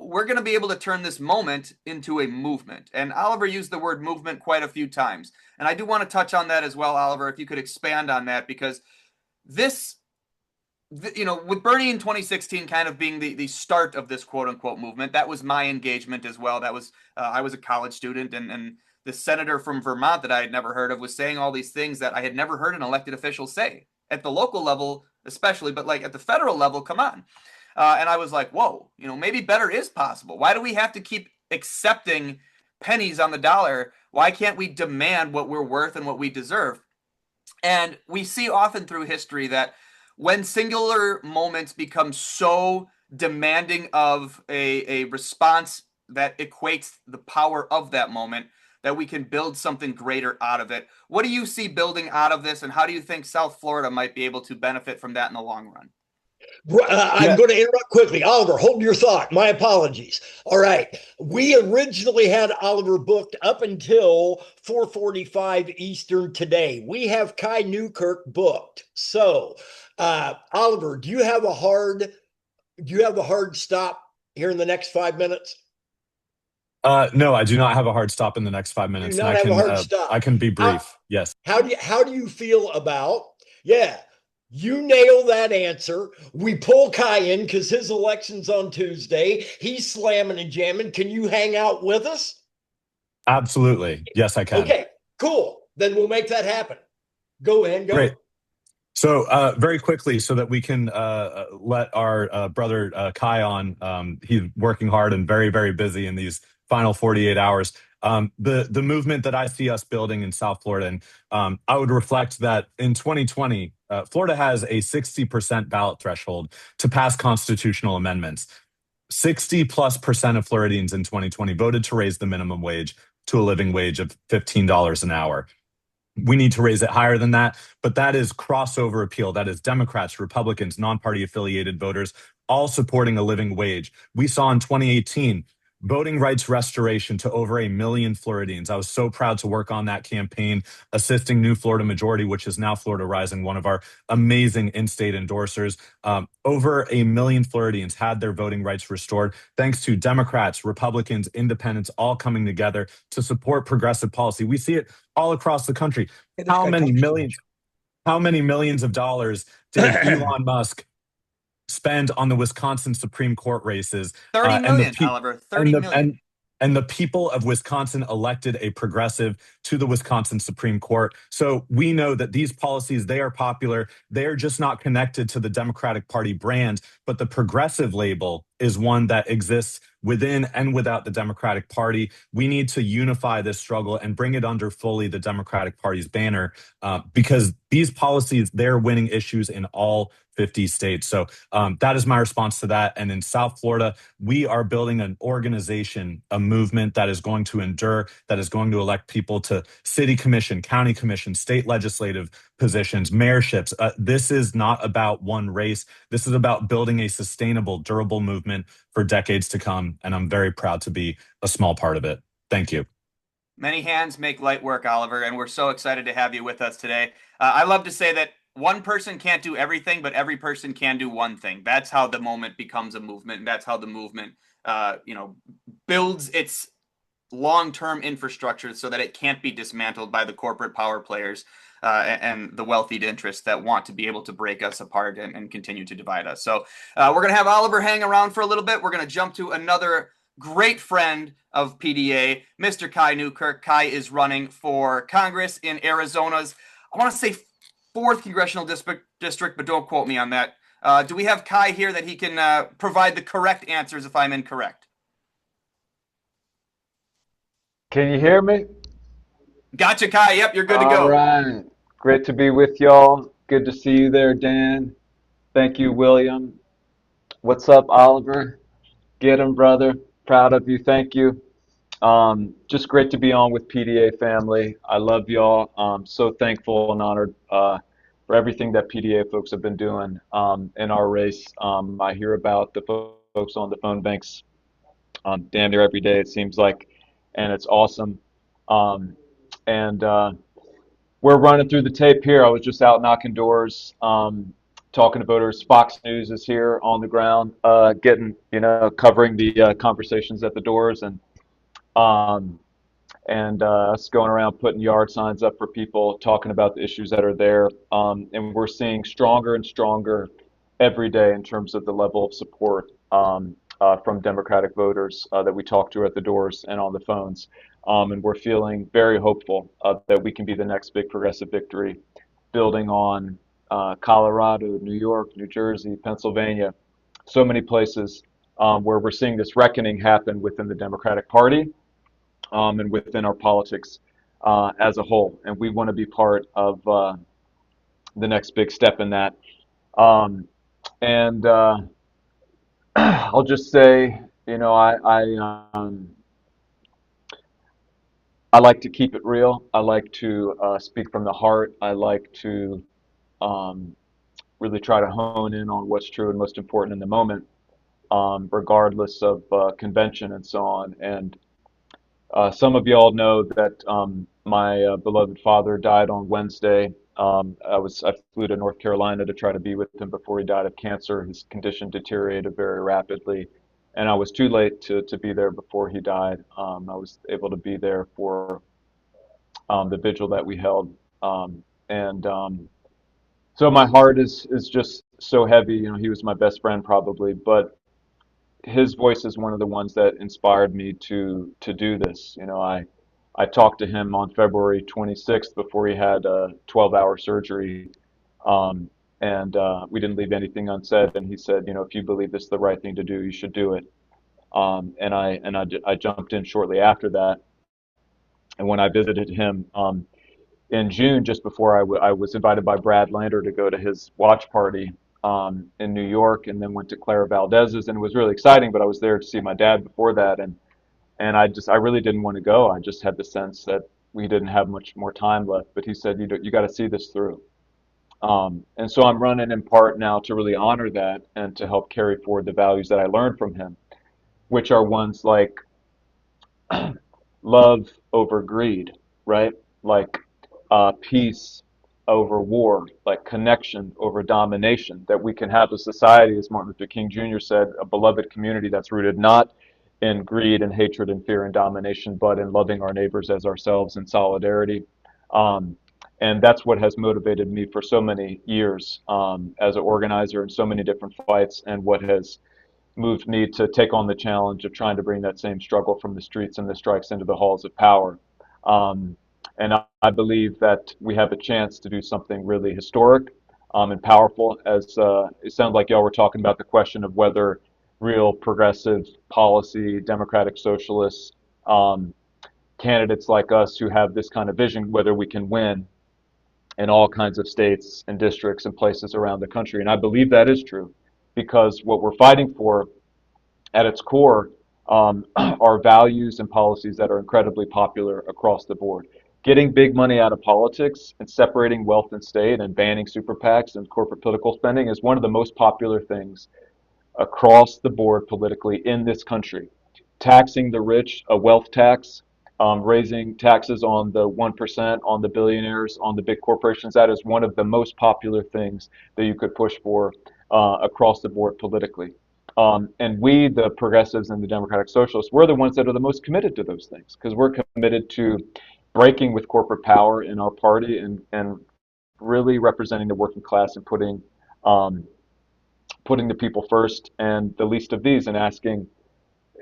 we're going to be able to turn this moment into a movement. And Oliver used the word movement quite a few times. And I do want to touch on that as well, Oliver, if you could expand on that, because this, with Bernie in 2016 kind of being the start of this quote unquote movement, that was my engagement as well. That was, I was a college student, and the senator from Vermont that I had never heard of was saying all these things that I had never heard an elected official say at the local level, especially, but like at the federal level, come on. And I was like, whoa, maybe better is possible. Why do we have to keep accepting pennies on the dollar? Why can't we demand what we're worth and what we deserve? And we see often through history that when singular moments become so demanding of a response that equates the power of that moment, that we can build something greater out of it. What do you see building out of this, and how do you think South Florida might be able to benefit from that in the long run? I'm going to interrupt quickly. Oliver, hold your thought. My apologies. All right. We originally had Oliver booked up until 4:45 Eastern today. We have Kai Newkirk booked. So, Oliver, do you have a hard stop here in the next 5 minutes? No, I do not have a hard stop in the next 5 minutes. You do not have a hard stop. I can be brief. Yes. How do you feel about, you nail that answer. We pull Kai in because his election's on Tuesday. He's slamming and jamming. Can you hang out with us? Absolutely. Yes, I can. Okay, cool. Then we'll make that happen. Go ahead. Go. Great. So very quickly, so that we can let our brother Kai on. He's working hard and very, very busy in these final 48 hours. The movement that I see us building in South Florida, and I would reflect that in 2020, Florida has a 60% ballot threshold to pass constitutional amendments. 60+% of Floridians in 2020 voted to raise the minimum wage to a living wage of $15 an hour. We need to raise it higher than that, but that is crossover appeal. That is Democrats, Republicans, non-party affiliated voters, all supporting a living wage. We saw in 2018 voting rights restoration to over 1 million Floridians. I was so proud to work on that campaign, assisting New Florida Majority, which is now Florida Rising, one of our amazing in-state endorsers. Over 1 million Floridians had their voting rights restored, thanks to Democrats, Republicans, independents, all coming together to support progressive policy. We see it all across the country. How many millions of dollars did Elon Musk spend on the Wisconsin Supreme Court races? 30 million, Oliver. 30 million. And the people of Wisconsin elected a progressive to the Wisconsin Supreme Court. So we know that these policies, they are popular. They are just not connected to the Democratic Party brand, but the progressive label is one that exists within and without the Democratic Party. We need to unify this struggle and bring it under fully the Democratic Party's banner, because these policies, they're winning issues in all 50 states. So that is my response to that. And in South Florida, we are building an organization, a movement that is going to endure, that is going to elect people to city commission, county commission, state legislative positions, mayorships. This is not about one race. This is about building a sustainable, durable movement for decades to come. And I'm very proud to be a small part of it. Thank you. Many hands make light work, Oliver, and we're so excited to have you with us today. I love to say that one person can't do everything, but every person can do one thing. That's how the moment becomes a movement, and that's how the movement, builds its long-term infrastructure so that it can't be dismantled by the corporate power players and the wealthy interests that want to be able to break us apart and continue to divide us. So we're going to have Oliver hang around for a little bit. We're going to jump to another great friend of PDA, Mr. Kai Newkirk. Kai is running for Congress in Arizona's, I want to say, 4th congressional district, but don't quote me on that. Do we have Kai here that he can provide the correct answers if I'm incorrect? Can you hear me? Gotcha, Kai. Yep, you're good to All go. right. Great to be with y'all. Good to see you there, Dan. Thank you, William. What's up, Oliver? Get him, brother. Proud of you. Thank you. Just great to be on with PDA family. I love y'all. So thankful and honored for everything that PDA folks have been doing in our race. I hear about the folks on the phone banks damn near every day, it seems like, and it's awesome. And We're running through the tape here. I was just out knocking doors, talking to voters. Fox News is here on the ground, covering the conversations at the doors, um, and us going around putting yard signs up for people, talking about the issues that are there. And we're seeing stronger and stronger every day in terms of the level of support from Democratic voters that we talk to at the doors and on the phones. And we're feeling very hopeful that we can be the next big progressive victory, building on Colorado, New York, New Jersey, Pennsylvania, so many places where we're seeing this reckoning happen within the Democratic Party and within our politics as a whole. And we want to be part of the next big step in that. Um, and I'll just say, I like to keep it real. I like to speak from the heart. I like to um, really try to hone in on what's true and most important in the moment, regardless of convention and so on. And some of y'all know that my beloved father died on Wednesday. I flew to North Carolina to try to be with him before he died of cancer. His condition deteriorated very rapidly, and I was too late to be there before he died. I was able to be there for the vigil that we held, and so my heart is just so heavy. He was my best friend probably, but his voice is one of the ones that inspired me to do this. I talked to him on February 26th before he had a 12-hour surgery, and we didn't leave anything unsaid. And he said, if you believe this is the right thing to do, you should do it. I jumped in shortly after that. And when I visited him in June, just before I was invited by Brad Lander to go to his watch party in New York, and then went to Clara Valdez's, and it was really exciting. But I was there to see my dad before that, and I really didn't want to go. I just had the sense that we didn't have much more time left. But he said, you got to see this through. And so I'm running in part now to really honor that and to help carry forward the values that I learned from him, which are ones like love over greed, right? Like peace over war, like connection over domination, that we can have a society, as Martin Luther King Jr. said, a beloved community that's rooted not in greed and hatred and fear and domination, but in loving our neighbors as ourselves in solidarity. And that's what has motivated me for so many years as an organizer in so many different fights, and what has moved me to take on the challenge of trying to bring that same struggle from the streets and the strikes into the halls of power. And I believe that we have a chance to do something really historic and powerful, as it sounds like y'all were talking about the question of whether real progressive policy, democratic socialists, candidates like us who have this kind of vision, whether we can win in all kinds of states and districts and places around the country. And I believe that is true, because what we're fighting for at its core are values and policies that are incredibly popular across the board. Getting big money out of politics and separating wealth and state and banning super PACs and corporate political spending is one of the most popular things across the board politically in this country. Taxing the rich, a wealth tax, raising taxes on the 1%, on the billionaires, on the big corporations, that is one of the most popular things that you could push for across the board politically. And we, the progressives and the democratic socialists, we're the ones that are the most committed to those things, because we're committed to breaking with corporate power in our party and really representing the working class and putting the people first and the least of these, and asking,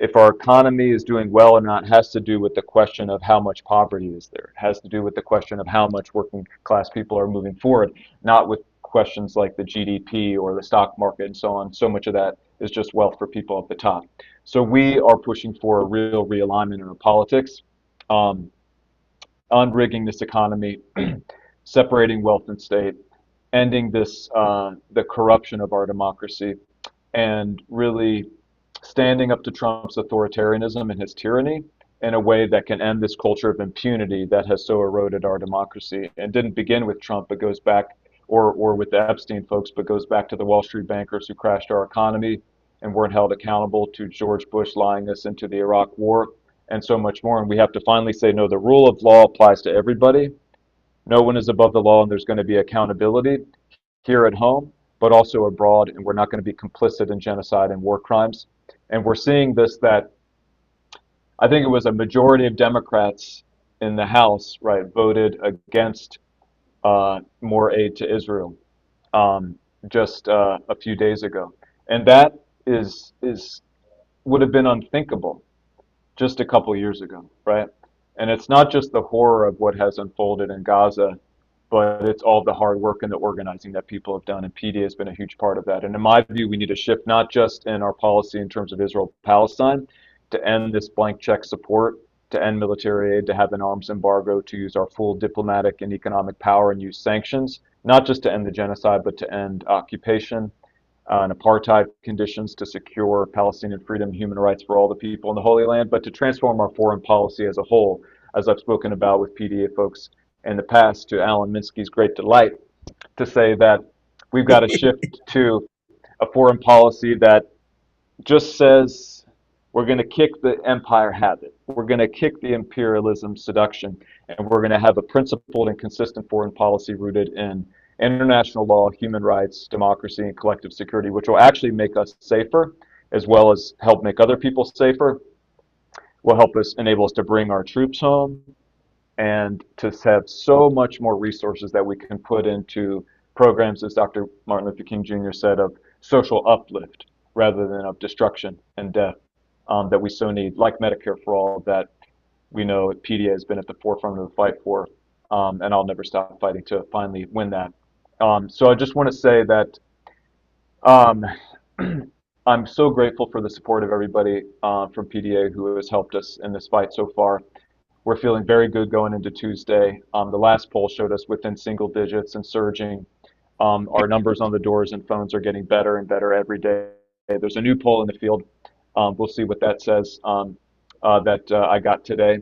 if our economy is doing well or not has to do with the question of how much poverty is there. It has to do with the question of how much working class people are moving forward, not with questions like the GDP or the stock market and so on. So much of that is just wealth for people at the top. So we are pushing for a real realignment in our politics, unrigging this economy, separating wealth and state, ending this the corruption of our democracy, and really standing up to Trump's authoritarianism and his tyranny in a way that can end this culture of impunity that has so eroded our democracy. And didn't begin with Trump, but goes back, or with the Epstein folks, but goes back to the Wall Street bankers who crashed our economy and weren't held accountable, to George Bush lying us into the Iraq War, and so much more. And we have to finally say, no, the rule of law applies to everybody. No one is above the law, and there's going to be accountability here at home, but also abroad, and we're not going to be complicit in genocide and war crimes. And we're seeing this, that I think it was a majority of Democrats in the House, right, voted against more aid to Israel just a few days ago. And that is would have been unthinkable just a couple years ago, right? And it's not just the horror of what has unfolded in Gaza, but it's all the hard work and the organizing that people have done, and PDA has been a huge part of that. And in my view, we need a shift, not just in our policy in terms of Israel-Palestine, to end this blank check support, to end military aid, to have an arms embargo, to use our full diplomatic and economic power and use sanctions, not just to end the genocide, but to end occupation and apartheid conditions, to secure Palestinian freedom and human rights for all the people in the Holy Land, but to transform our foreign policy as a whole, as I've spoken about with PDA folks in the past, to Alan Minsky's great delight, to say that we've got to shift to a foreign policy that just says we're going to kick the empire habit, we're going to kick the imperialism seduction, and we're going to have a principled and consistent foreign policy rooted in international law, human rights, democracy, and collective security, which will actually make us safer, as well as help make other people safer, will help us, enable us to bring our troops home, and to have so much more resources that we can put into programs, as Dr. Martin Luther King Jr. said, of social uplift rather than of destruction and death, that we so need, like Medicare for all, that we know PDA has been at the forefront of the fight for, and I'll never stop fighting to finally win that. So I just want to say that I'm so grateful for the support of everybody from PDA who has helped us in this fight so far. We're feeling very good going into Tuesday. The last poll showed us within single digits and surging. Our numbers on the doors and phones are getting better and better every day. There's a new poll in the field. We'll see what that says that I got today.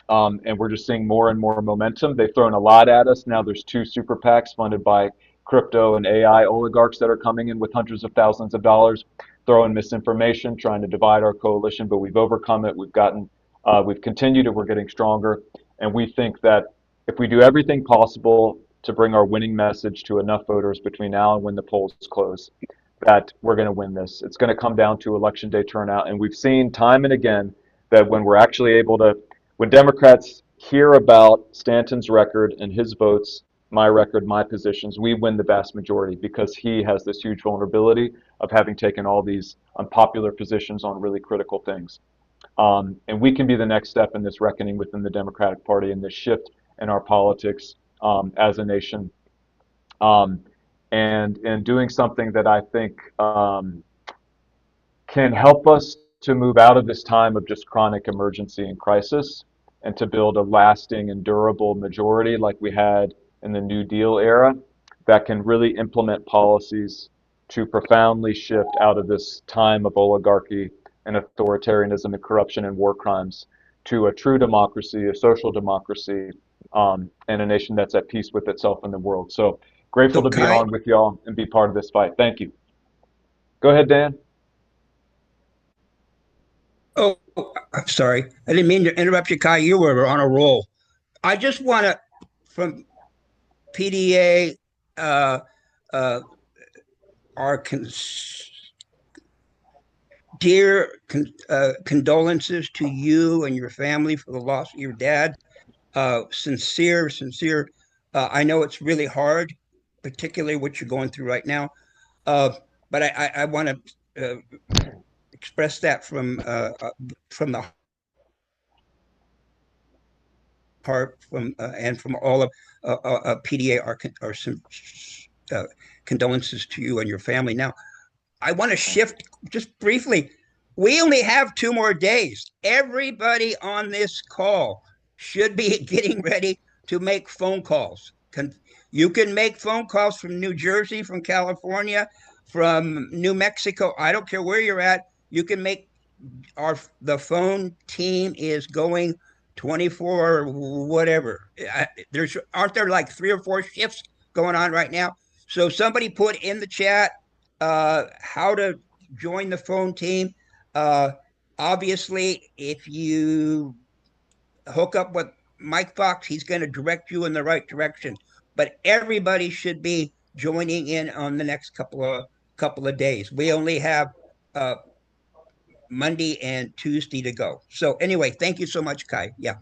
And we're just seeing more and more momentum. They've thrown a lot at us. Now there's 2 super PACs funded by crypto and AI oligarchs that are coming in with hundreds of thousands of dollars, throwing misinformation, trying to divide our coalition, but we've overcome it. We've continued and we're getting stronger. And we think that if we do everything possible to bring our winning message to enough voters between now and when the polls close, that we're going to win this. It's going to come down to election day turnout. And we've seen time and again that when we're actually able to, when Democrats hear about Stanton's record and his votes, my record, my positions, we win the vast majority because he has this huge vulnerability of having taken all these unpopular positions on really critical things. And we can be the next step in this reckoning within the Democratic Party and this shift in our politics as a nation. And doing something that I think can help us to move out of this time of just chronic emergency and crisis, and to build a lasting and durable majority like we had in the New Deal era that can really implement policies to profoundly shift out of this time of oligarchy and authoritarianism and corruption and war crimes to a true democracy, a social democracy, and a nation that's at peace with itself and the world. So grateful to be on with y'all and be part of this fight. Thank you. Go ahead, Dan. Oh, I'm sorry. I didn't mean to interrupt you, Kai. You were on a roll. I just want to, from PDA, our dear condolences to you and your family for the loss of your dad. Sincere. I know it's really hard, particularly what you're going through right now. But I want to express that from the heart, and from all of PDA, our some condolences to you and your family. Now, I want to shift just briefly. We only have 2 more days. Everybody on this call should be getting ready to make phone calls. You can make phone calls from New Jersey, from California, from New Mexico. I don't care where you're at. You can make the phone team is going 24 whatever. Aren't there like 3 or 4 shifts going on right now? So somebody put in the chat how to join the phone team. Obviously, if you hook up with Mike Fox, he's going to direct you in the right direction. But everybody should be joining in on the next couple of days. We only have Monday and Tuesday to go. So anyway, thank you so much, Kai. Yeah.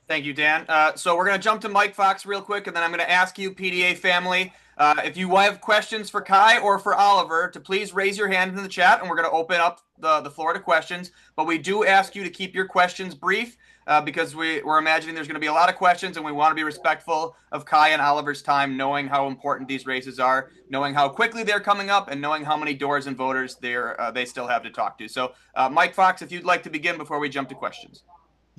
Thank you, Dan. So we're going to jump to Mike Fox real quick, and then I'm going to ask you, PDA family, if you have questions for Kai or for Oliver, to please raise your hand in the chat, and we're going to open up the floor to questions. But we do ask you to keep your questions brief because we're imagining there's going to be a lot of questions, and we want to be respectful of Kai and Oliver's time, knowing how important these races are, knowing how quickly they're coming up, and knowing how many doors and voters they still have to talk to. So, Mike Fox, if you'd like to begin before we jump to questions.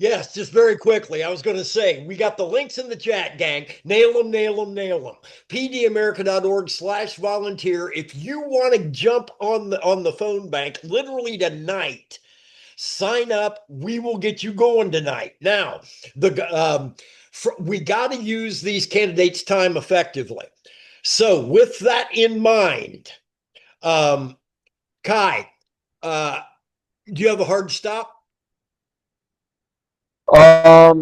Yes, just very quickly. I was going to say, we got the links in the chat, gang. Nail them, nail them, nail them. pdamerica.org/volunteer. If you want to jump on the phone bank, literally tonight, sign up. We will get you going tonight. Now, we got to use these candidates' time effectively. So with that in mind, Kai, do you have a hard stop? Let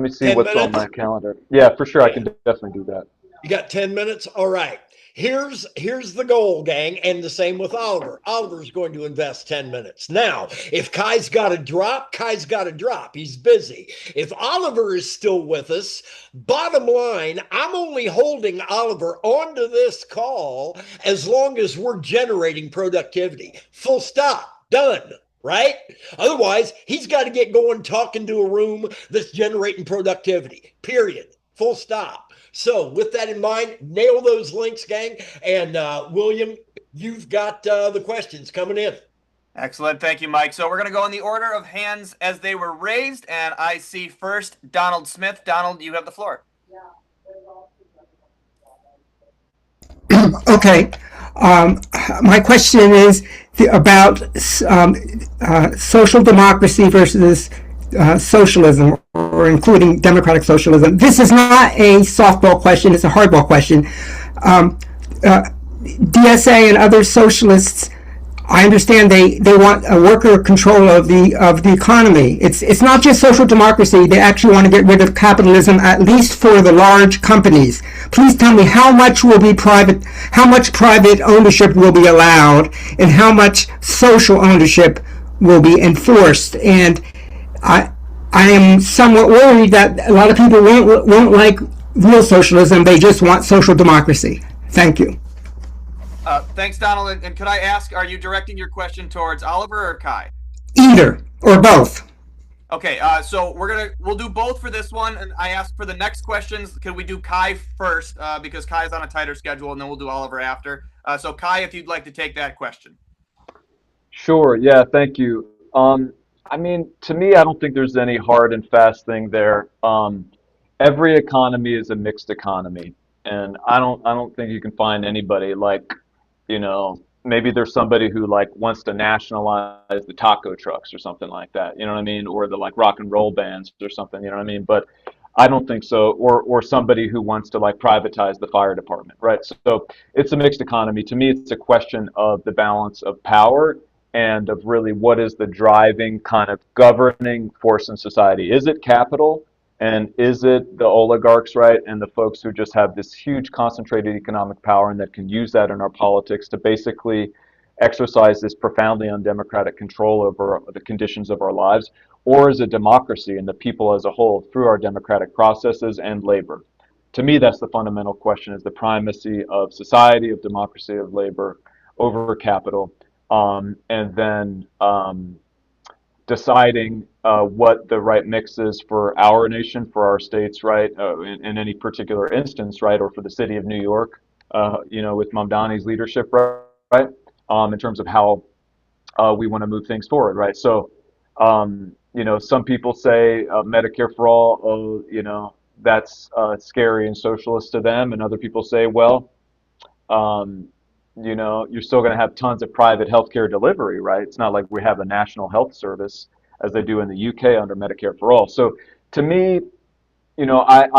me see 10 what's minutes? on my calendar. Yeah, for sure. I can definitely do that. You got 10 minutes? All right. Here's the goal, gang, and the same with Oliver. Oliver's going to invest 10 minutes. Now, if Kai's got to drop, Kai's got to drop. He's busy. If Oliver is still with us, bottom line, I'm only holding Oliver onto this call as long as we're generating productivity. Full stop. Done. Right? Otherwise, he's got to get going talking to a room that's generating productivity. Period. Full stop. So with that in mind, nail those links, gang. And William, you've got the questions coming in. Excellent. Thank you, Mike. So we're going to go in the order of hands as they were raised. And I see first Donald Smith. Donald, you have the floor. Okay. My question is about social democracy versus socialism, or including democratic socialism. This is not a softball question, it's a hardball question. DSA and other socialists, I understand they want a worker control of the economy. It's not just social democracy. They actually want to get rid of capitalism, at least for the large companies. Please tell me how much private ownership will be allowed, and how much social ownership will be enforced. And I am somewhat worried that a lot of people won't like real socialism. They just want social democracy. Thank you. Thanks, Donald. And could I ask, are you directing your question towards Oliver or Kai? Either or both. Okay, so we'll do both for this one. And I asked for the next questions. Can we do Kai first? Because Kai is on a tighter schedule, and then we'll do Oliver after. So Kai, if you'd like to take that question. Sure. Yeah. Thank you. I mean, to me, I don't think there's any hard and fast thing there. Every economy is a mixed economy, and I don't think you can find anybody like, maybe there's somebody who wants to nationalize the taco trucks or something like that, you know what I mean? Or the rock and roll bands or something, you know what I mean? But I don't think so. Or somebody who wants to privatize the fire department, right? So it's a mixed economy. To me, it's a question of the balance of power and of really what is the driving kind of governing force in society. Is it capital? And is it the oligarchs, right, and the folks who just have this huge concentrated economic power and that can use that in our politics to basically exercise this profoundly undemocratic control over the conditions of our lives? Or is it democracy and the people as a whole through our democratic processes and labor? To me, that's the fundamental question, is the primacy of society, of democracy, of labor over capital. and then deciding what the right mix is for our nation, for our states, right, in any particular instance, right, or for the city of New York, with Mamdani's leadership, right, in terms of how we want to move things forward, right? So, some people say Medicare for all, oh, that's scary and socialist to them, and other people say, well, um, you're still going to have tons of private healthcare delivery, right? It's not like we have a national health service as they do in the UK under Medicare for all. So, to me, I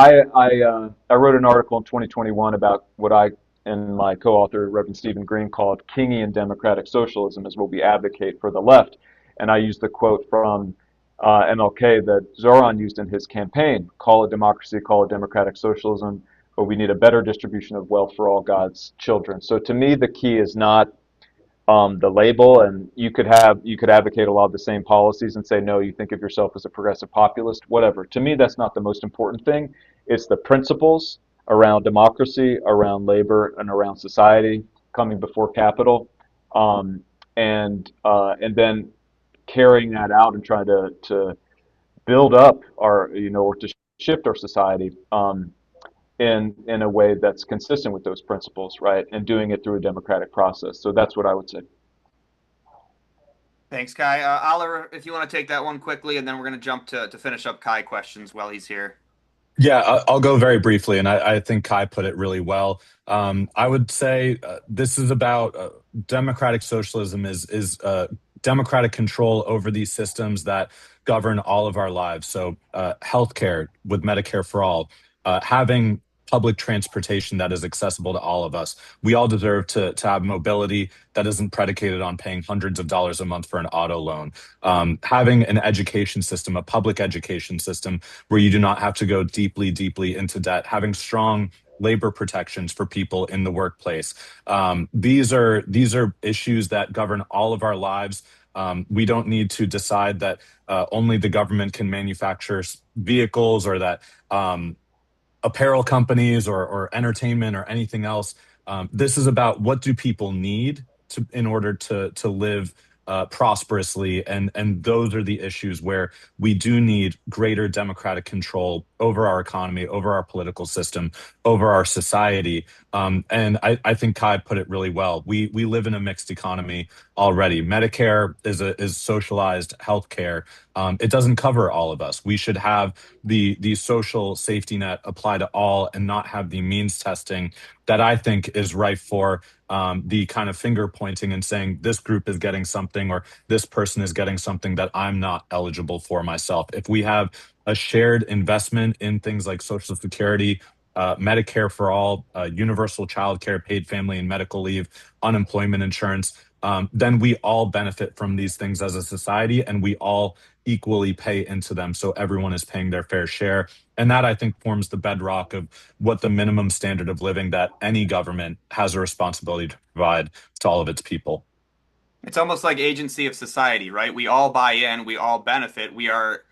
wrote an article in 2021 about what I and my co-author, Reverend Stephen Green, called Kingian democratic socialism is what we advocate for the left. And I used the quote from MLK that Zoran used in his campaign: call it democracy, call it democratic socialism, but we need a better distribution of wealth for all God's children. So to me, the key is not the label, and you could advocate a lot of the same policies and say, no, you think of yourself as a progressive populist, whatever. To me, that's not the most important thing. It's the principles around democracy, around labor, and around society coming before capital, and then carrying that out and trying to build up our, or to shift our society in a way that's consistent with those principles, right? And doing it through a democratic process. So that's what I would say. Thanks, Kai. Oliver, if you want to take that one quickly, and then we're going to jump to finish up Kai questions while he's here. Yeah, I'll go very briefly, and I think Kai put it really well. I would say this is about democratic socialism is democratic control over these systems that govern all of our lives. So healthcare with Medicare for all, having public transportation that is accessible to all of us. We all deserve to have mobility that isn't predicated on paying hundreds of dollars a month for an auto loan. Having an education system, a public education system where you do not have to go deeply, deeply into debt. Having strong labor protections for people in the workplace. These are issues that govern all of our lives. We don't need to decide that only the government can manufacture vehicles, or that apparel companies or entertainment or anything else. This is about what do people need in order to live prosperously, and those are the issues where we do need greater democratic control over our economy, over our political system, over our society. And I think Kai put it really well. We live in a mixed economy already. Medicare is socialized healthcare. It doesn't cover all of us. We should have the social safety net apply to all, and not have the means testing that I think is rife for the kind of finger pointing and saying this group is getting something or this person is getting something that I'm not eligible for myself. If we have a shared investment in things like Social Security, Medicare for all, universal child care, paid family and medical leave, unemployment insurance, then we all benefit from these things as a society, and we all equally pay into them. So everyone is paying their fair share. And that, I think, forms the bedrock of what the minimum standard of living that any government has a responsibility to provide to all of its people. It's almost like agency of society, right? We all buy in, we all benefit. We are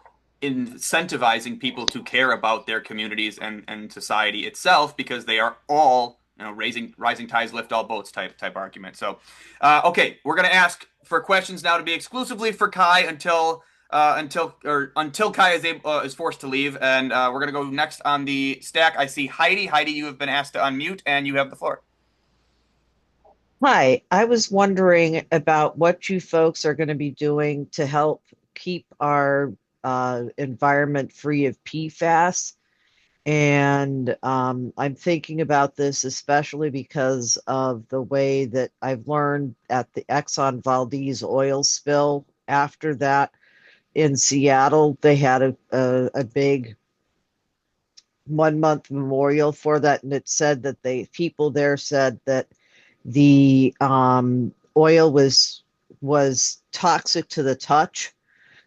incentivizing people to care about their communities and society itself, because they are all, rising tides lift all boats type argument. So, okay, we're going to ask for questions now to be exclusively for Kai until Kai is forced to leave, and we're going to go next on the stack. I see Heidi. Heidi, you have been asked to unmute, and you have the floor. Hi, I was wondering about what you folks are going to be doing to help keep our environment free of PFAS. And I'm thinking about this especially because of the way that I've learned at the Exxon Valdez oil spill. After that, in Seattle, they had a big 1 month memorial for that, and it said that people there said that the oil was toxic to the touch.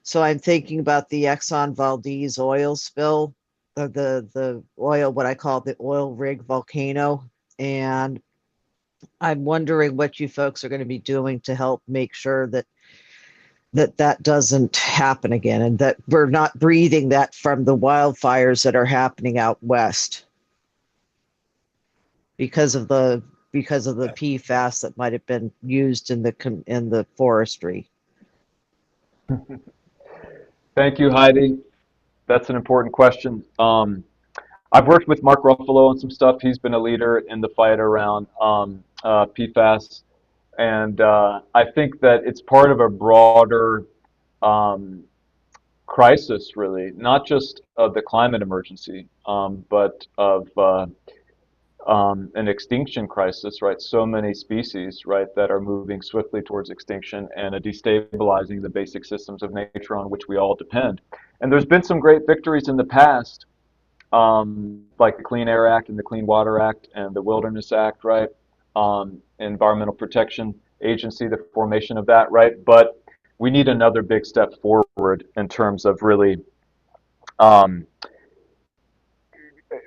So I'm thinking about the Exxon Valdez oil spill, the oil, what I call the oil rig volcano. And I'm wondering what you folks are going to be doing to help make sure that doesn't happen again, and that we're not breathing that from the wildfires that are happening out west because of the because of the PFAS that might have been used in the forestry. Thank you, Heidi. That's an important question. I've worked with Mark Ruffalo on some stuff. He's been a leader in the fight around PFAS, and I think that it's part of a broader crisis, really, not just of the climate emergency, but of an extinction crisis, right? So many species, right, that are moving swiftly towards extinction and destabilizing the basic systems of nature on which we all depend. And there's been some great victories in the past, like the Clean Air Act and the Clean Water Act and the Wilderness Act, right? Environmental Protection Agency, the formation of that, right? But we need another big step forward in terms of really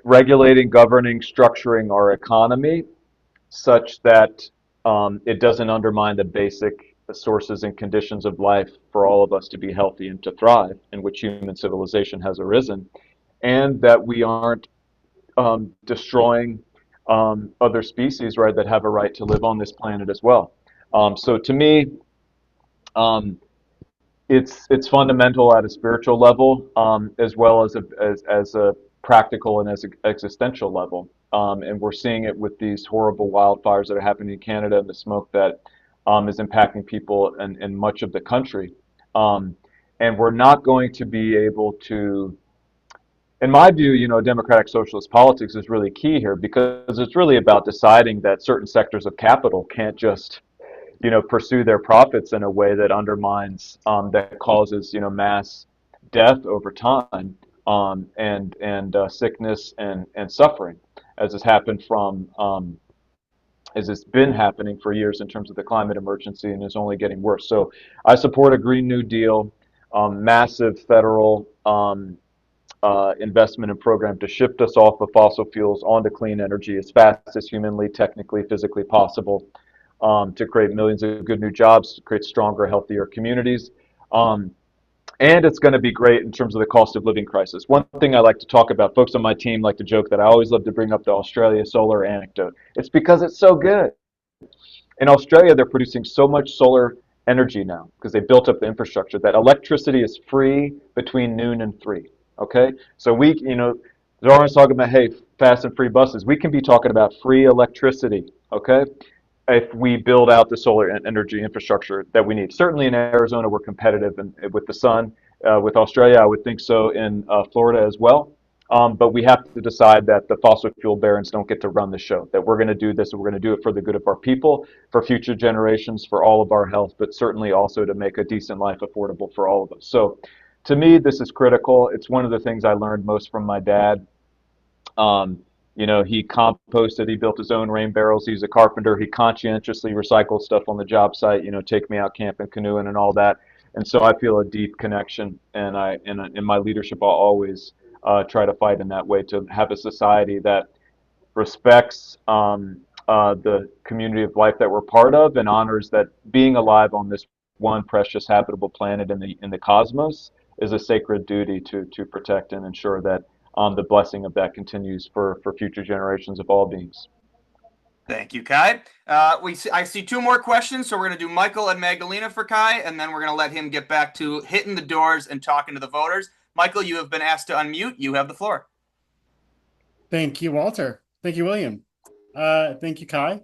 regulating, governing, structuring our economy such that it doesn't undermine the basic sources and conditions of life for all of us to be healthy and to thrive, in which human civilization has arisen, and that we aren't destroying other species, right, that have a right to live on this planet as well. So to me, it's fundamental at a spiritual level, as well as a practical and as an existential level. And we're seeing it with these horrible wildfires that are happening in Canada and the smoke that is impacting people in much of the country. And we're not going to be able to, in my view, democratic socialist politics is really key here, because it's really about deciding that certain sectors of capital can't just pursue their profits in a way that undermines, that causes, mass death over time, and sickness and suffering, as has happened as it's been happening for years in terms of the climate emergency, and is only getting worse. So I support a Green New Deal, massive federal investment and program to shift us off of fossil fuels onto clean energy as fast as humanly, technically, physically possible, to create millions of good new jobs, to create stronger, healthier communities. And it's going to be great in terms of the cost of living crisis. One thing I like to talk about, folks on my team like to joke that I always love to bring up the Australia solar anecdote. It's because it's so good. In Australia, they're producing so much solar energy now because they built up the infrastructure that electricity is free between noon and 3. Okay? So they're always talking about, hey, fast and free buses. We can be talking about free electricity, okay, if we build out the solar energy infrastructure that we need. Certainly in Arizona, we're competitive with the sun. With Australia, I would think so in Florida as well. But we have to decide that the fossil fuel barons don't get to run the show, that we're going to do this and we're going to do it for the good of our people, for future generations, for all of our health, but certainly also to make a decent life affordable for all of us. So to me, this is critical. It's one of the things I learned most from my dad. He composted, he built his own rain barrels. He's a carpenter. He conscientiously recycled stuff on the job site, take me out camping, canoeing and all that. And so I feel a deep connection, and in my leadership, I'll always try to fight in that way, to have a society that respects the community of life that we're part of, and honors that being alive on this one precious habitable planet in the cosmos is a sacred duty to protect and ensure that the blessing of that continues for future generations of all beings. Thank you, Kai. I see 2 more questions, so we're going to do Michael and Magdalena for Kai, and then we're going to let him get back to hitting the doors and talking to the voters. Michael, you have been asked to unmute. You have the floor. Thank you, Walter. Thank you, William. Thank you, Kai.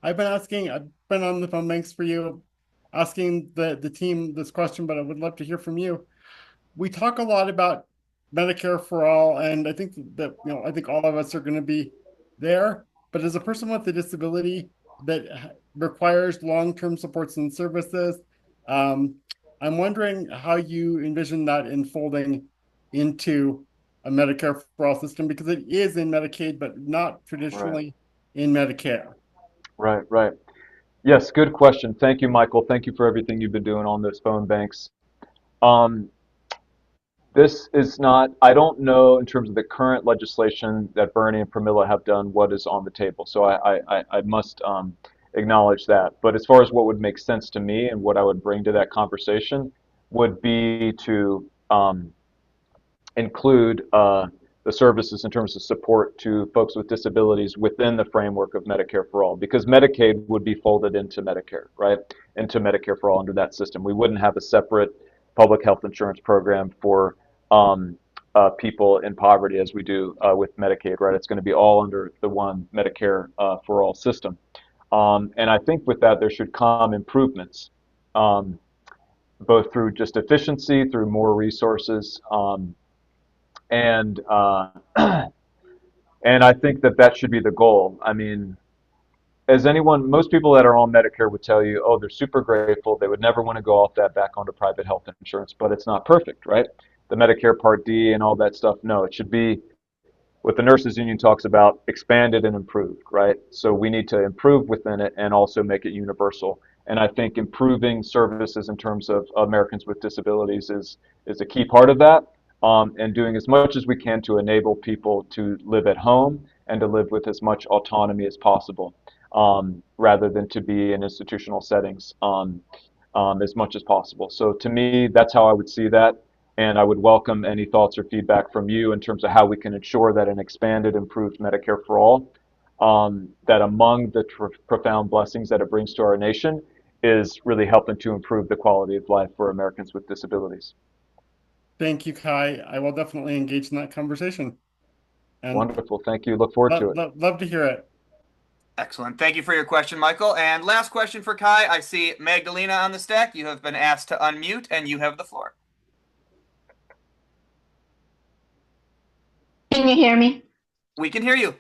I've been on the phone banks for you, asking the team this question, but I would love to hear from you. We talk a lot about Medicare for all, and I think that I think all of us are going to be there. But as a person with a disability that requires long-term supports and services, I'm wondering how you envision that unfolding into a Medicare for all system, because it is in Medicaid, but not traditionally in Medicare. Right. Yes, good question. Thank you, Michael. Thank you for everything you've been doing on those phone banks. This is not, I don't know in terms of the current legislation that Bernie and Pramila have done what is on the table. So I must acknowledge that. But as far as what would make sense to me and what I would bring to that conversation would be to include the the services in terms of support to folks with disabilities within the framework of Medicare for All, because Medicaid would be folded into Medicare, right? Into Medicare for All under that system. We wouldn't have a separate public health insurance program for people in poverty as we do with Medicaid, right? It's going to be all under the one Medicare for All system. And I think with that, there should come improvements, both through just efficiency, through more resources, and I think that should be the goal. I mean, as most people that are on Medicare would tell you, oh, they're super grateful. They would never want to go off that back onto private health insurance, but it's not perfect, right? The Medicare Part D and all that stuff. No, it should be what the nurses union talks about, expanded and improved, right? So we need to improve within it and also make it universal. And I think improving services in terms of Americans with disabilities is a key part of that, and doing as much as we can to enable people to live at home and to live with as much autonomy as possible, rather than to be in institutional settings as much as possible. So to me, that's how I would see that. And I would welcome any thoughts or feedback from you in terms of how we can ensure that an expanded, improved Medicare for All, that among the profound blessings that it brings to our nation is really helping to improve the quality of life for Americans with disabilities. Thank you, Kai. I will definitely engage in that conversation. And wonderful. Thank you. Look forward to it. Love to hear it. Excellent. Thank you for your question, Michael. And last question for Kai. I see Magdalena on the stack. You have been asked to unmute, and you have the floor. Can you hear me? We can hear you.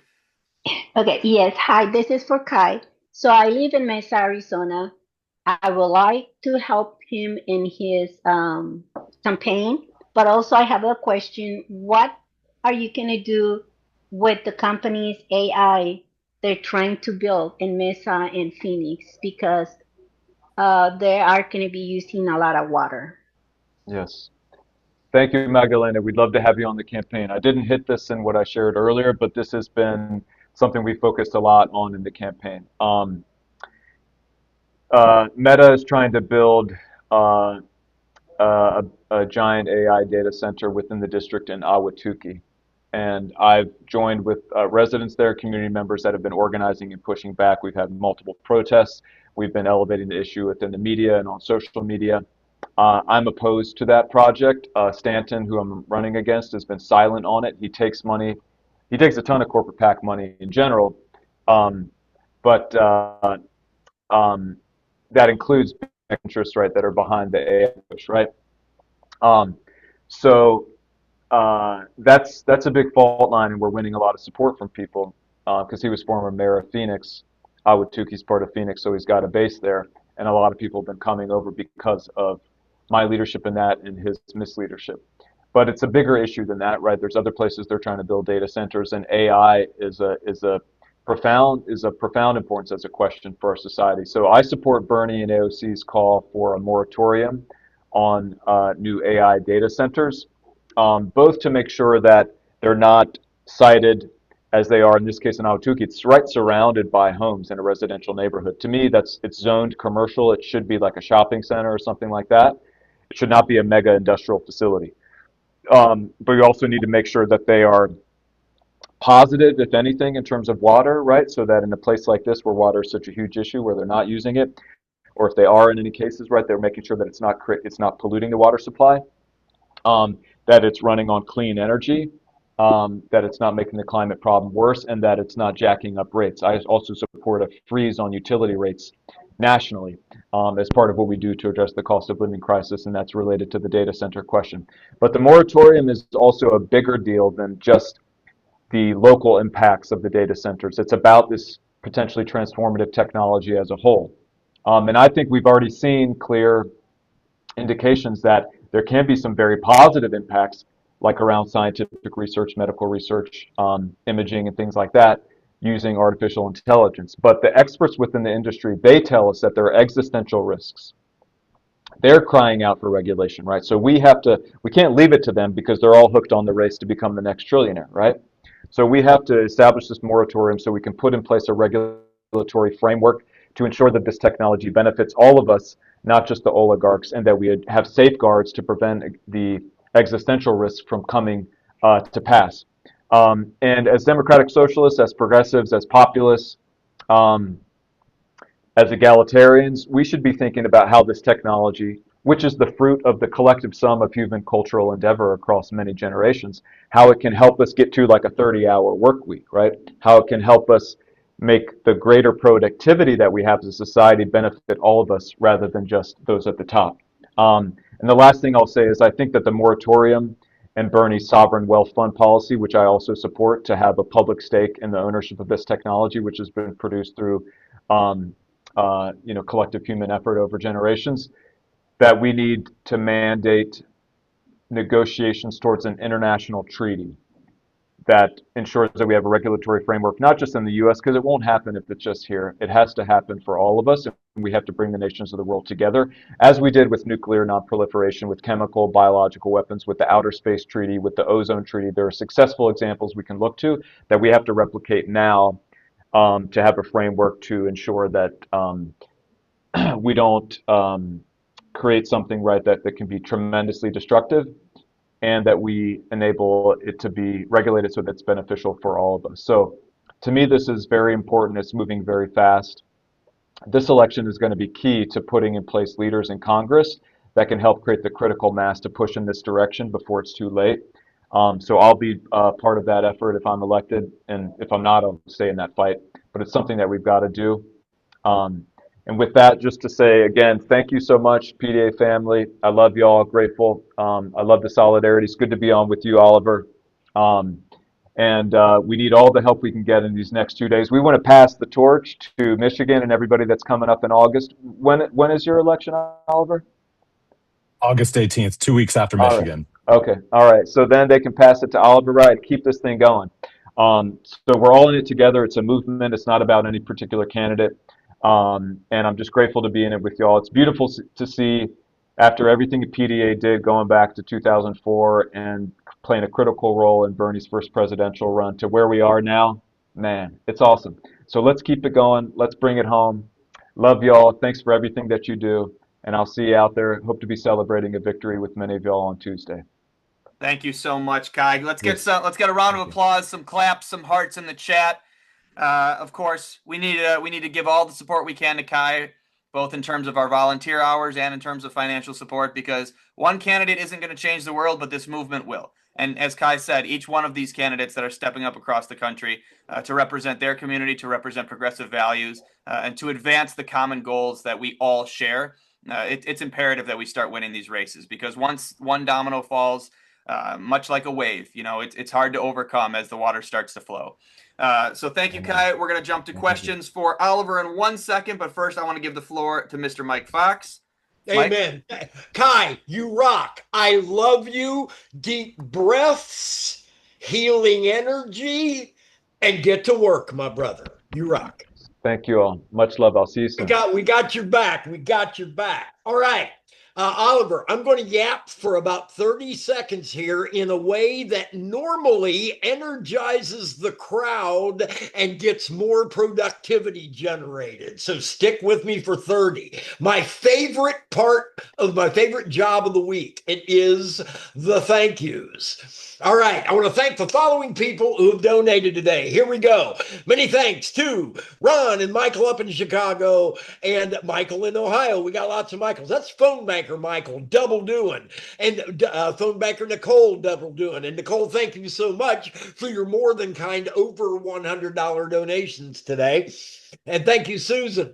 Okay, yes. Hi, this is for Kai. So I live in Mesa, Arizona. I would like to help him in his campaign, but also I have a question. What are you going to do with the company's AI they're trying to build in Mesa and Phoenix? Because they are going to be using a lot of water. Yes. Thank you, Magdalena. We'd love to have you on the campaign. I didn't hit this in what I shared earlier, but this has been something we focused a lot on in the campaign. Meta is trying to build a giant AI data center within the district in Ahwatukee. And I've joined with residents there, community members that have been organizing and pushing back. We've had multiple protests. We've been elevating the issue within the media and on social media. I'm opposed to that project. Stanton, who I'm running against, has been silent on it. He takes money. He takes a ton of corporate PAC money in general, but that includes interests, right, that are behind the AI push, right? So that's a big fault line, and we're winning a lot of support from people because he was former mayor of Phoenix. Ahwatukee's part of Phoenix, so he's got a base there, and a lot of people have been coming over because of my leadership in that and his misleadership. But it's a bigger issue than that, right? There's other places they're trying to build data centers, and AI is a profound importance as a question for our society. So I support Bernie and AOC's call for a moratorium on new AI data centers, both to make sure that they're not sited as they are in this case in Ahwatukee. It's right surrounded by homes in a residential neighborhood. To me, it's zoned commercial. It should be like a shopping center or something like that. It should not be a mega industrial facility. But you also need to make sure that they are positive, if anything, in terms of water, right? So that in a place like this where water is such a huge issue, where they're not using it, or if they are in any cases, right, they're making sure that it's not polluting the water supply, that it's running on clean energy, that it's not making the climate problem worse, and that it's not jacking up rates. I also support a freeze on utility rates nationally as part of what we do to address the cost of living crisis, and that's related to the data center question. But the moratorium is also a bigger deal than just the local impacts of the data centers. It's about this potentially transformative technology as a whole. And I think we've already seen clear indications that there can be some very positive impacts, like around scientific research, medical research, imaging, and things like that, using artificial intelligence. But the experts within the industry, they tell us that there are existential risks. They're crying out for regulation, right? So we can't leave it to them because they're all hooked on the race to become the next trillionaire, right? So we have to establish this moratorium so we can put in place a regulatory framework to ensure that this technology benefits all of us, not just the oligarchs, and that we have safeguards to prevent the existential risk from coming to pass. And as democratic socialists, as progressives, as populists, as egalitarians, we should be thinking about how this technology, which is the fruit of the collective sum of human cultural endeavor across many generations, how it can help us get to like a 30-hour work week, right? How it can help us make the greater productivity that we have as a society benefit all of us rather than just those at the top. And the last thing I'll say is I think that the moratorium and Bernie's sovereign wealth fund policy, which I also support, to have a public stake in the ownership of this technology, which has been produced through collective human effort over generations, that we need to mandate negotiations towards an international treaty that ensures that we have a regulatory framework, not just in the US, because it won't happen if it's just here. It has to happen for all of us, and we have to bring the nations of the world together, as we did with nuclear nonproliferation, with chemical, biological weapons, with the Outer Space Treaty, with the Ozone Treaty. There are successful examples we can look to that we have to replicate now to have a framework to ensure that we don't create something, right, that can be tremendously destructive, and that we enable it to be regulated so that it's beneficial for all of us. So to me, this is very important. It's moving very fast. This election is going to be key to putting in place leaders in Congress that can help create the critical mass to push in this direction before it's too late. So I'll be part of that effort if I'm elected, and if I'm not, I'll stay in that fight. But it's something that we've got to do. And with that, just to say again, thank you so much, PDA family. I love you all, grateful. I love the solidarity. It's good to be on with you, Oliver. And we need all the help we can get in these next 2 days. We want to pass the torch to Michigan and everybody that's coming up in August. When is your election, Oliver? August 18th, 2 weeks after Michigan. All right. Okay. All right. So then they can pass it to Oliver Wright, keep this thing going. So we're all in it together. It's a movement. It's not about any particular candidate. And I'm just grateful to be in it with y'all. It's beautiful to see, after everything the PDA did going back to 2004 and playing a critical role in Bernie's first presidential run, to where we are now. Man, it's awesome. So let's keep it going. Let's bring it home. Love y'all. Thanks for everything that you do. And I'll see you out there. Hope to be celebrating a victory with many of y'all on Tuesday. Thank you so much, Kai. Let's get a round of applause, some claps, some hearts in the chat. Of course, we need to give all the support we can to Kai, both in terms of our volunteer hours and in terms of financial support, because one candidate isn't going to change the world, but this movement will. And as Kai said, each one of these candidates that are stepping up across the country to represent their community, to represent progressive values, and to advance the common goals that we all share, it's imperative that we start winning these races, because once one domino falls, much like a wave, it's hard to overcome as the water starts to flow. So thank you, Kai. We're going to jump to questions for Oliver in 1 second, but first I want to give the floor to Mr. Mike Fox. Amen. Mike? Kai, you rock. I love you. Deep breaths, healing energy, and get to work, my brother. You rock. Thank you all. Much love. I'll see you soon. We got your back. We got your back. All right. Oliver, I'm going to yap for about 30 seconds here in a way that normally energizes the crowd and gets more productivity generated. So stick with me for 30. My favorite part of my favorite job of the week, it is the thank yous. All right, I want to thank the following people who have donated today. Here we go. Many thanks to Ron and Michael up in Chicago and Michael in Ohio. We got lots of Michaels. That's phone banker Michael, double doing. And phone banker Nicole, double doing. And Nicole, thank you so much for your more than kind over $100 donations today. And thank you, Susan.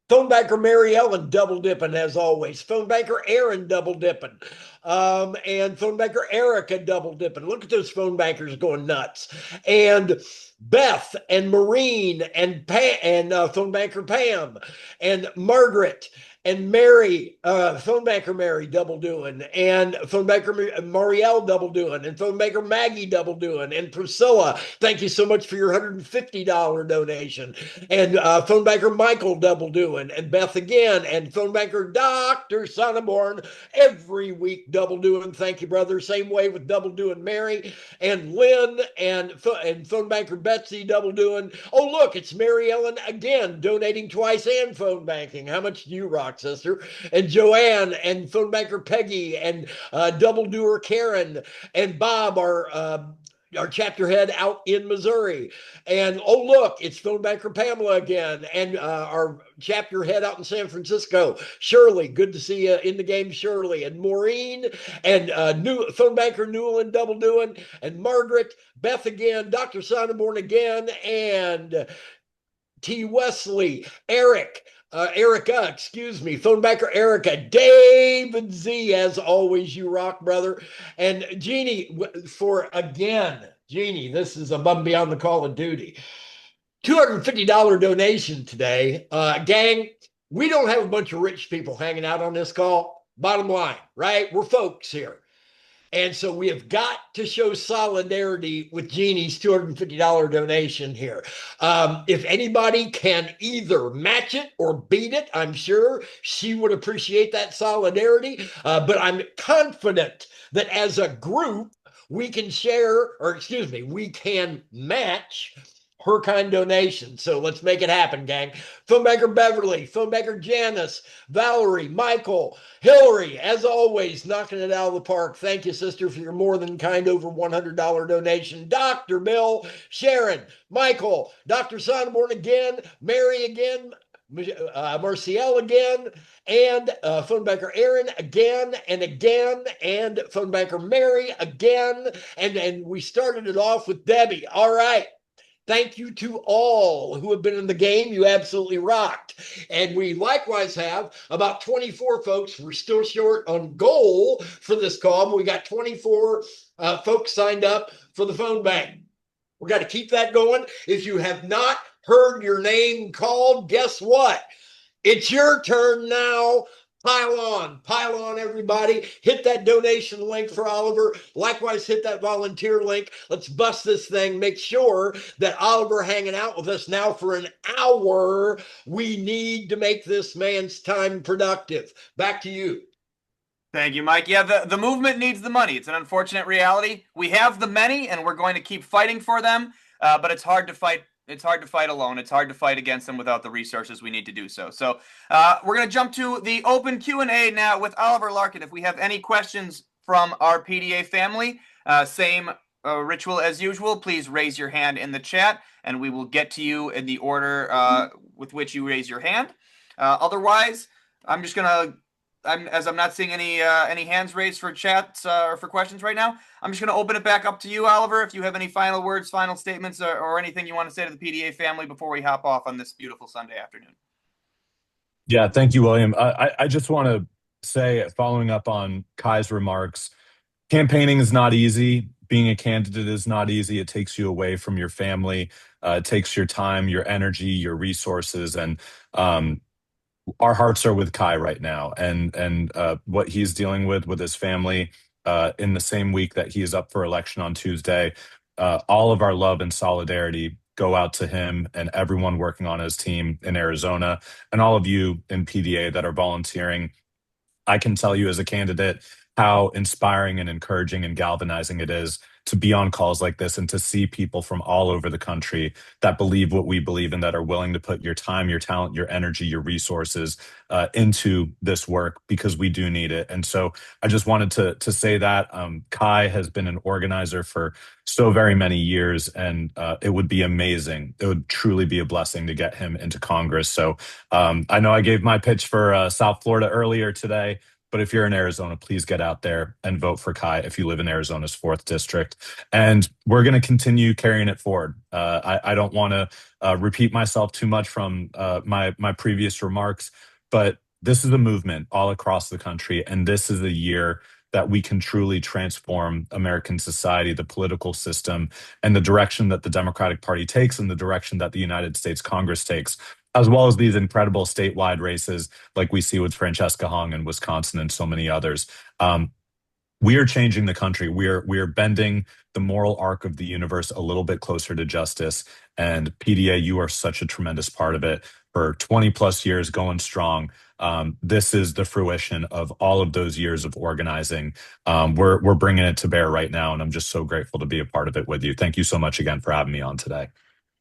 Phone banker Mary Ellen, double dipping as always. Phone banker Aaron, double dipping. And phone banker Erica, double dipping. Look at those phone bankers going nuts. And Beth and Maureen and phone banker Pam and Margaret and Mary, phone banker Mary, double doing, and phone banker Marielle, double doing, and phone banker Maggie, double doing, and Priscilla, thank you so much for your $150 donation, and phone banker Michael, double doing, and Beth again, and phone banker Dr. Sonneborn, every week double doing. Thank you, brother. Same way with double doing Mary, and Lynn, and phone banker Betsy, double doing. Oh, look, it's Mary Ellen again, donating twice and phone banking. How much do you rock, sister? And Joanne and phone banker Peggy and double doer Karen and Bob, our our chapter head out in Missouri. And oh, look, it's phone banker Pamela again. And our chapter head out in San Francisco, Shirley. Good to see you in the game, Shirley. And Maureen and new phone banker Newland double doing. And Margaret, Beth again, Dr. Sonneborn again, and T. Wesley, Erica, excuse me, phone banker Erica, David Z, as always, you rock, brother. And Jeannie, Jeannie, this is above and beyond the call of duty. $250 donation today. Gang, we don't have a bunch of rich people hanging out on this call. Bottom line, right? We're folks here. And so we have got to show solidarity with Jeannie's $250 donation here. If anybody can either match it or beat it, I'm sure she would appreciate that solidarity. But I'm confident that as a group, we can we can match her kind donation. So let's make it happen, gang. Phone banker Beverly, phone banker Janice, Valerie, Michael, Hillary, as always, knocking it out of the park. Thank you, sister, for your more than kind over $100 donation. Dr. Bill, Sharon, Michael, Dr. Sonneborn again, Mary again, Marciel again, and phone banker Aaron again, and phone banker Mary again, and we started it off with Debbie. All right. Thank you to all who have been in the game. You absolutely rocked. And we likewise have about 24 folks. We're still short on goal for this call, but we got 24 folks signed up for the phone bank. We've got to keep that going. If you have not heard your name called, guess what? It's your turn now. Pile on, everybody. Hit that donation link for Oliver. Likewise, hit that volunteer link. Let's bust this thing. Make sure that Oliver hanging out with us now for an hour. We need to make this man's time productive. Back to you. Thank you, Mike. Yeah, the movement needs the money. It's an unfortunate reality. We have the many, and we're going to keep fighting for them, but it's hard to fight. It's hard to fight alone. It's hard to fight against them without the resources we need to do so. So we're going to jump to the open Q&A now with Oliver Larkin. If we have any questions from our PDA family, same ritual as usual, please raise your hand in the chat, and we will get to you in the order with which you raise your hand. Otherwise, I'm just going to, as I'm not seeing any hands raised for chats or for questions right now, I'm just going to open it back up to you, Oliver, if you have any final words, final statements, or anything you want to say to the PDA family before we hop off on this beautiful Sunday afternoon. Yeah, thank you, William. I just want to say, following up on Kai's remarks, campaigning is not easy. Being a candidate is not easy. It takes you away from your family. It takes your time, your energy, your resources, and our hearts are with Kai right now, and what he's dealing with his family in the same week that he is up for election on Tuesday. All of our love and solidarity go out to him and everyone working on his team in Arizona, and all of you in PDA that are volunteering. I can tell you as a candidate how inspiring and encouraging and galvanizing it is to be on calls like this and to see people from all over the country that believe what we believe and that are willing to put your time, your talent, your energy, your resources into this work, because we do need it. And so I just wanted to say that Kai has been an organizer for so very many years, and it would be amazing. It would truly be a blessing to get him into Congress. So I know I gave my pitch for South Florida earlier today, but if you're in Arizona, please get out there and vote for Kai if you live in Arizona's 4th district. And we're going to continue carrying it forward. I don't want to repeat myself too much from my previous remarks, but this is a movement all across the country, and this is a year that we can truly transform American society, the political system, and the direction that the Democratic Party takes and the direction that the United States Congress takes, as well as these incredible statewide races like we see with Francesca Hong in Wisconsin and so many others. We are changing the country. We are bending the moral arc of the universe a little bit closer to justice. And PDA, you are such a tremendous part of it for 20 plus years going strong. This is the fruition of all of those years of organizing. We're bringing it to bear right now, and I'm just so grateful to be a part of it with you. Thank you so much again for having me on today.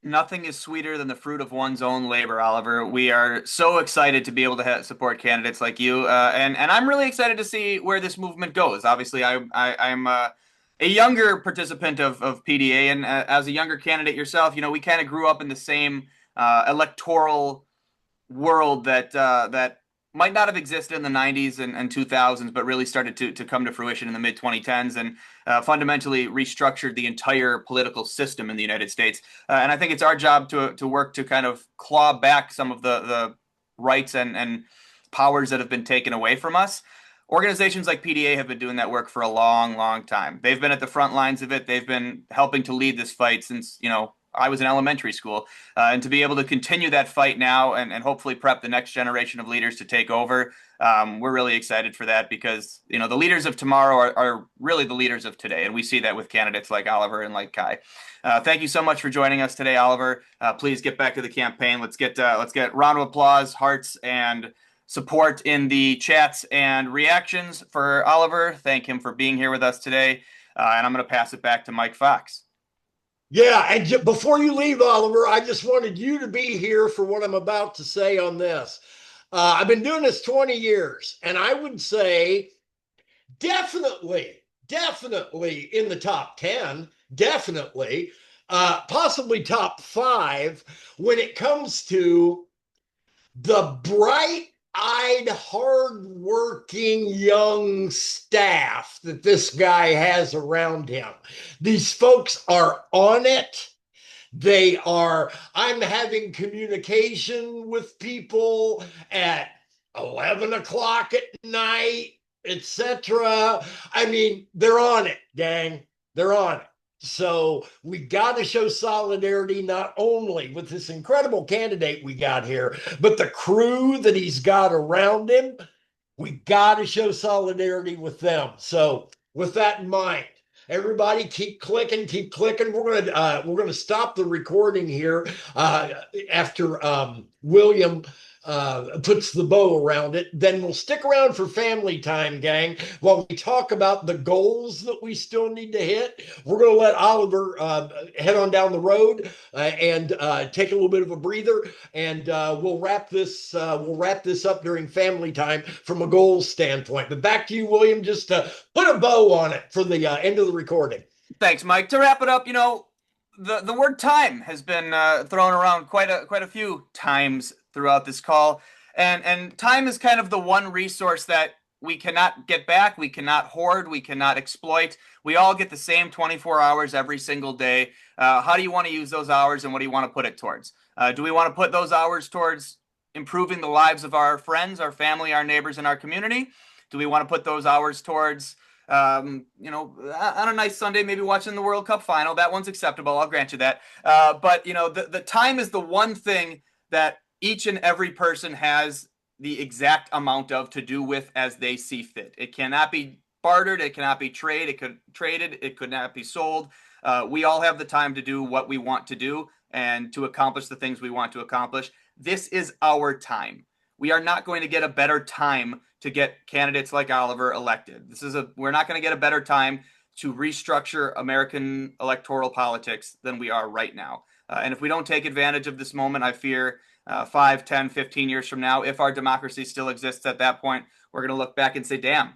Nothing is sweeter than the fruit of one's own labor, Oliver. We are so excited to be able to support candidates like you, and I'm really excited to see where this movement goes. Obviously, I'm a younger participant of PDA, and as a younger candidate yourself, we kind of grew up in the same electoral world that might not have existed in the 90s and 2000s, but really started to come to fruition in the mid 2010s and fundamentally restructured the entire political system in the United States. And I think it's our job to work to kind of claw back some of the rights and powers that have been taken away from us. Organizations like PDA have been doing that work for a long, long time. They've been at the front lines of it. They've been helping to lead this fight since, I was in elementary school, and to be able to continue that fight now and hopefully prep the next generation of leaders to take over. We're really excited for that because, the leaders of tomorrow are really the leaders of today. And we see that with candidates like Oliver and like Kai. Thank you so much for joining us today, Oliver. Please get back to the campaign. Let's get round of applause, hearts, and support in the chats and reactions for Oliver. Thank him for being here with us today. And I'm going to pass it back to Mike Fox. Yeah, and before you leave, Oliver, I just wanted you to be here for what I'm about to say on this. I've been doing this 20 years, and I would say definitely in the top 10, definitely, possibly top 5 when it comes to the bright-eyed, hard-working young staff that this guy has around him. These folks are on it. I'm having communication with people at 11 o'clock at night, etc. I mean, they're on it, gang. They're on it. So we got to show solidarity not only with this incredible candidate we got here, but the crew that he's got around him. We got to show solidarity with them. So with that in mind, everybody keep clicking. We're gonna stop the recording here after William puts the bow around it. Then we'll stick around for family time, gang, while we talk about the goals that we still need to hit. We're going to let Oliver head on down the road and take a little bit of a breather, and we'll wrap this up during family time from a goals standpoint. But back to you, William, just to put a bow on it for the end of the recording. Thanks, Mike. To wrap it up, the word time has been thrown around quite a few times throughout this call, and time is kind of the one resource that we cannot get back, we cannot hoard, we cannot exploit. We all get the same 24 hours every single day. How do you want to use those hours, and what do you want to put it towards? Do we want to put those hours towards improving the lives of our friends, our family, our neighbors, and our community? Do we want to put those hours towards on a nice Sunday, maybe watching the World Cup final? That one's acceptable, I'll grant you that. But the time is the one thing that each and every person has the exact amount of to do with as they see fit. It cannot be bartered. It cannot be traded. It could not be sold. We all have the time to do what we want to do and to accomplish the things we want to accomplish. This is our time. We are not going to get a better time to get candidates like Oliver elected. We're not going to get a better time to restructure American electoral politics than we are right now. And if we don't take advantage of this moment, I fear 5, 10, 15 years from now, if our democracy still exists at that point, we're going to look back and say, damn,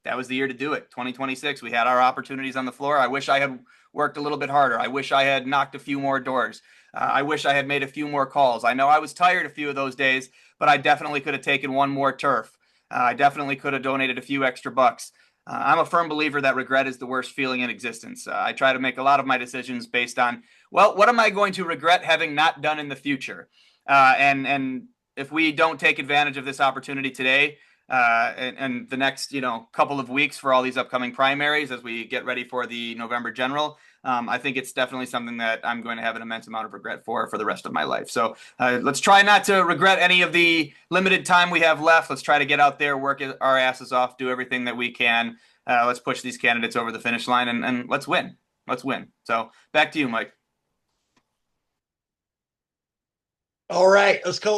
that was the year to do it. 2026, we had our opportunities on the floor. I wish I had worked a little bit harder. I wish I had knocked a few more doors. I wish I had made a few more calls. I know I was tired a few of those days, but I definitely could have taken one more turf. I definitely could have donated a few extra bucks. I'm a firm believer that regret is the worst feeling in existence. I try to make a lot of my decisions based on, well, what am I going to regret having not done in the future? And if we don't take advantage of this opportunity today and the next couple of weeks for all these upcoming primaries as we get ready for the November general, I think it's definitely something that I'm going to have an immense amount of regret for the rest of my life. So let's try not to regret any of the limited time we have left. Let's try to get out there, work our asses off, do everything that we can. Let's push these candidates over the finish line and let's win. Let's win. So back to you, Mike. All right, let's call